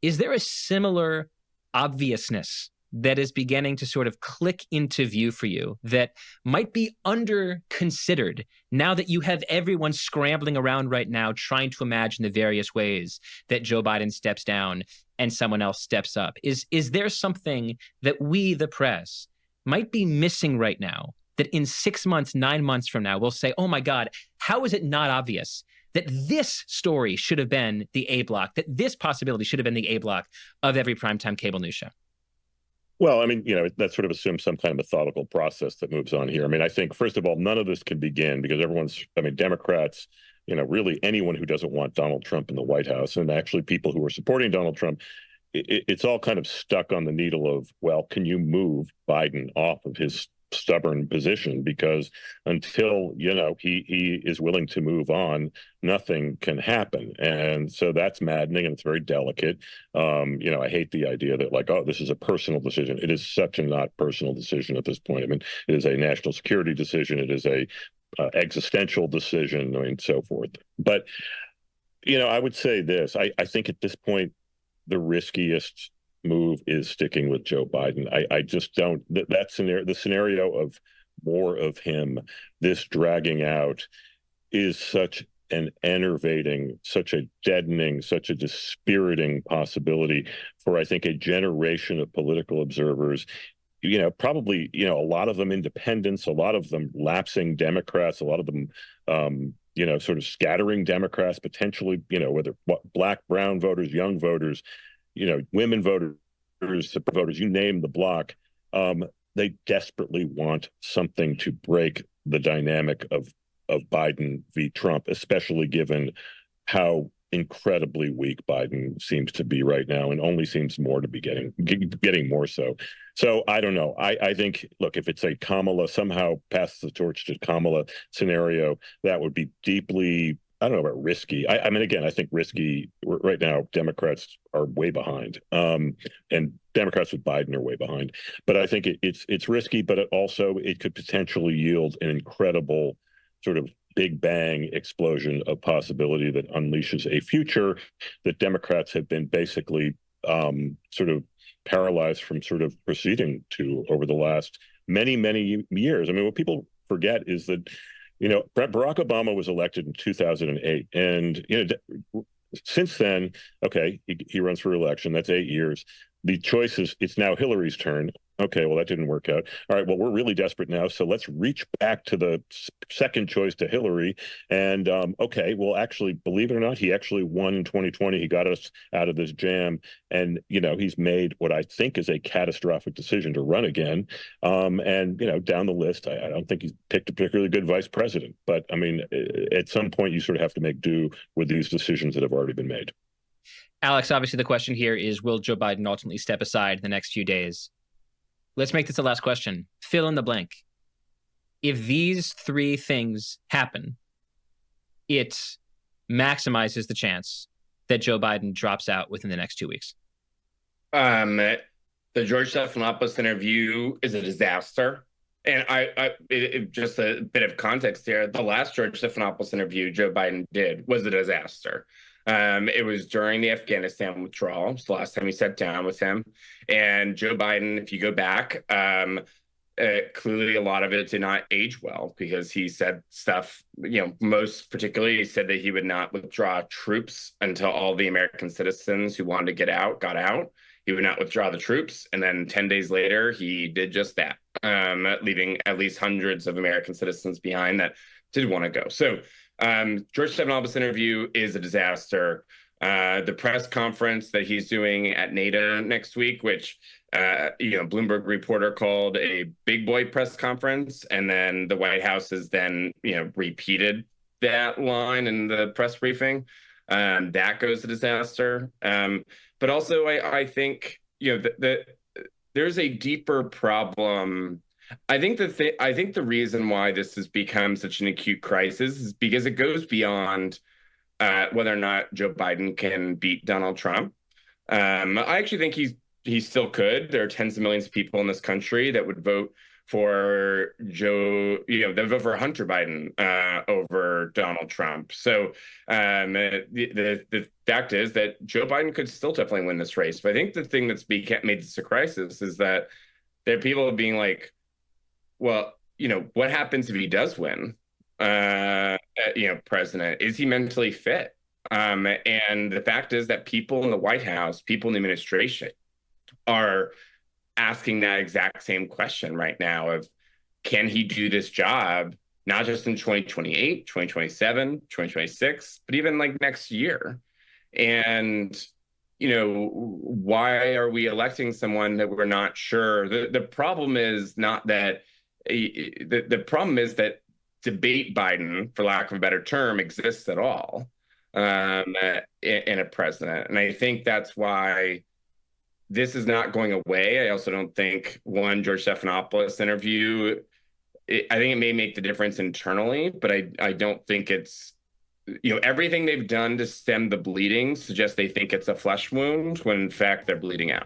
Is there a similar obviousness that is beginning to sort of click into view for you that might be under-considered now that you have everyone scrambling around right now trying to imagine the various ways that Joe Biden steps down and someone else steps up? Is there something that we, the press, might be missing right now that in 6 months, 9 months from now, we'll say, oh my God, how is it not obvious that this story should have been the A block, that this possibility should have been the A block of every primetime cable news show? Well, I mean, that sort of assumes some kind of methodical process that moves on here. I mean, I think, first of all, none of this can begin because Democrats, really anyone who doesn't want Donald Trump in the White House, and actually people who are supporting Donald Trump, it's all kind of stuck on the needle of, well, can you move Biden off of his stubborn position? Because until he is willing to move on, nothing can happen. And so that's maddening, and it's very delicate. I hate the idea that this is a personal decision. It is such a not personal decision at this point. I mean, it is a national security decision. It is a existential decision, and so forth. But I would say this: I think at this point the riskiest move is sticking with Joe Biden. I just don't, that scenario, the scenario of more of him, this dragging out, is such an enervating, such a deadening, such a dispiriting possibility for, I think, a generation of political observers. Probably, a lot of them independents, a lot of them lapsing Democrats, a lot of them, sort of scattering Democrats, potentially, whether black, brown voters, young voters, women voters, you name the block. They desperately want something to break the dynamic of Biden v. Trump, especially given how incredibly weak Biden seems to be right now, and only seems more to be getting more so. So I don't know. I think, look, if it's a Kamala, somehow pass the torch to Kamala scenario, that would be deeply, I don't know about risky. I mean, again, I think risky right now. Democrats are way behind, and Democrats with Biden are way behind. But I think it's risky, but it could potentially yield an incredible sort of big bang explosion of possibility that unleashes a future that Democrats have been basically sort of paralyzed from sort of proceeding to over the last many, many years. I mean, what people forget is that Barack Obama was elected in 2008, and since then, okay, he runs for re-election. That's 8 years. The choice is, it's now Hillary's turn. Okay, well, that didn't work out. All right, well, we're really desperate now, so let's reach back to the second choice, to Hillary. And okay, well, actually, believe it or not, he actually won in 2020. He got us out of this jam, and he's made what I think is a catastrophic decision to run again. And down the list, I don't think he's picked a particularly good vice president. But I mean, at some point, you sort of have to make do with these decisions that have already been made. Alex, obviously, the question here is, will Joe Biden ultimately step aside in the next few days? Let's make this the last question. Fill in the blank. If these three things happen, it maximizes the chance that Joe Biden drops out within the next 2 weeks. The George Stephanopoulos interview is a disaster. And just a bit of context here, the last George Stephanopoulos interview Joe Biden did was a disaster. It was during the Afghanistan withdrawal. It's the last time he sat down with him. And Joe Biden, if you go back, clearly a lot of it did not age well, because he said stuff, most particularly, he said that he would not withdraw troops until all the American citizens who wanted to get out got out. He would not withdraw the troops. And then 10 days later, he did just that, leaving at least hundreds of American citizens behind that did want to go. So George Stephanopoulos interview is a disaster. The press conference that he's doing at NATO next week, which Bloomberg reporter called a big boy press conference, and then the White House has then repeated that line in the press briefing. That goes to disaster. But also, I think there's a deeper problem. I think the reason why this has become such an acute crisis is because it goes beyond whether or not Joe Biden can beat Donald Trump. I actually think he still could. There are tens of millions of people in this country that would vote for Joe, they vote for Hunter Biden over Donald Trump. So the fact is that Joe Biden could still definitely win this race. But I think the thing that's made this a crisis is that there are people being like, well, what happens if he does win? President, is he mentally fit? And the fact is that people in the White House, people in the administration are asking that exact same question right now of, can he do this job, not just in 2028, 2027, 2026, but even like next year? And, why are we electing someone that we're not sure? The problem is not that, the problem is that debate Biden, for lack of a better term, exists at all in a president. And I think that's why this is not going away. I also don't think George Stephanopoulos interview, I think it may make the difference internally, but I don't think it's, everything they've done to stem the bleeding suggests they think it's a flesh wound when in fact they're bleeding out.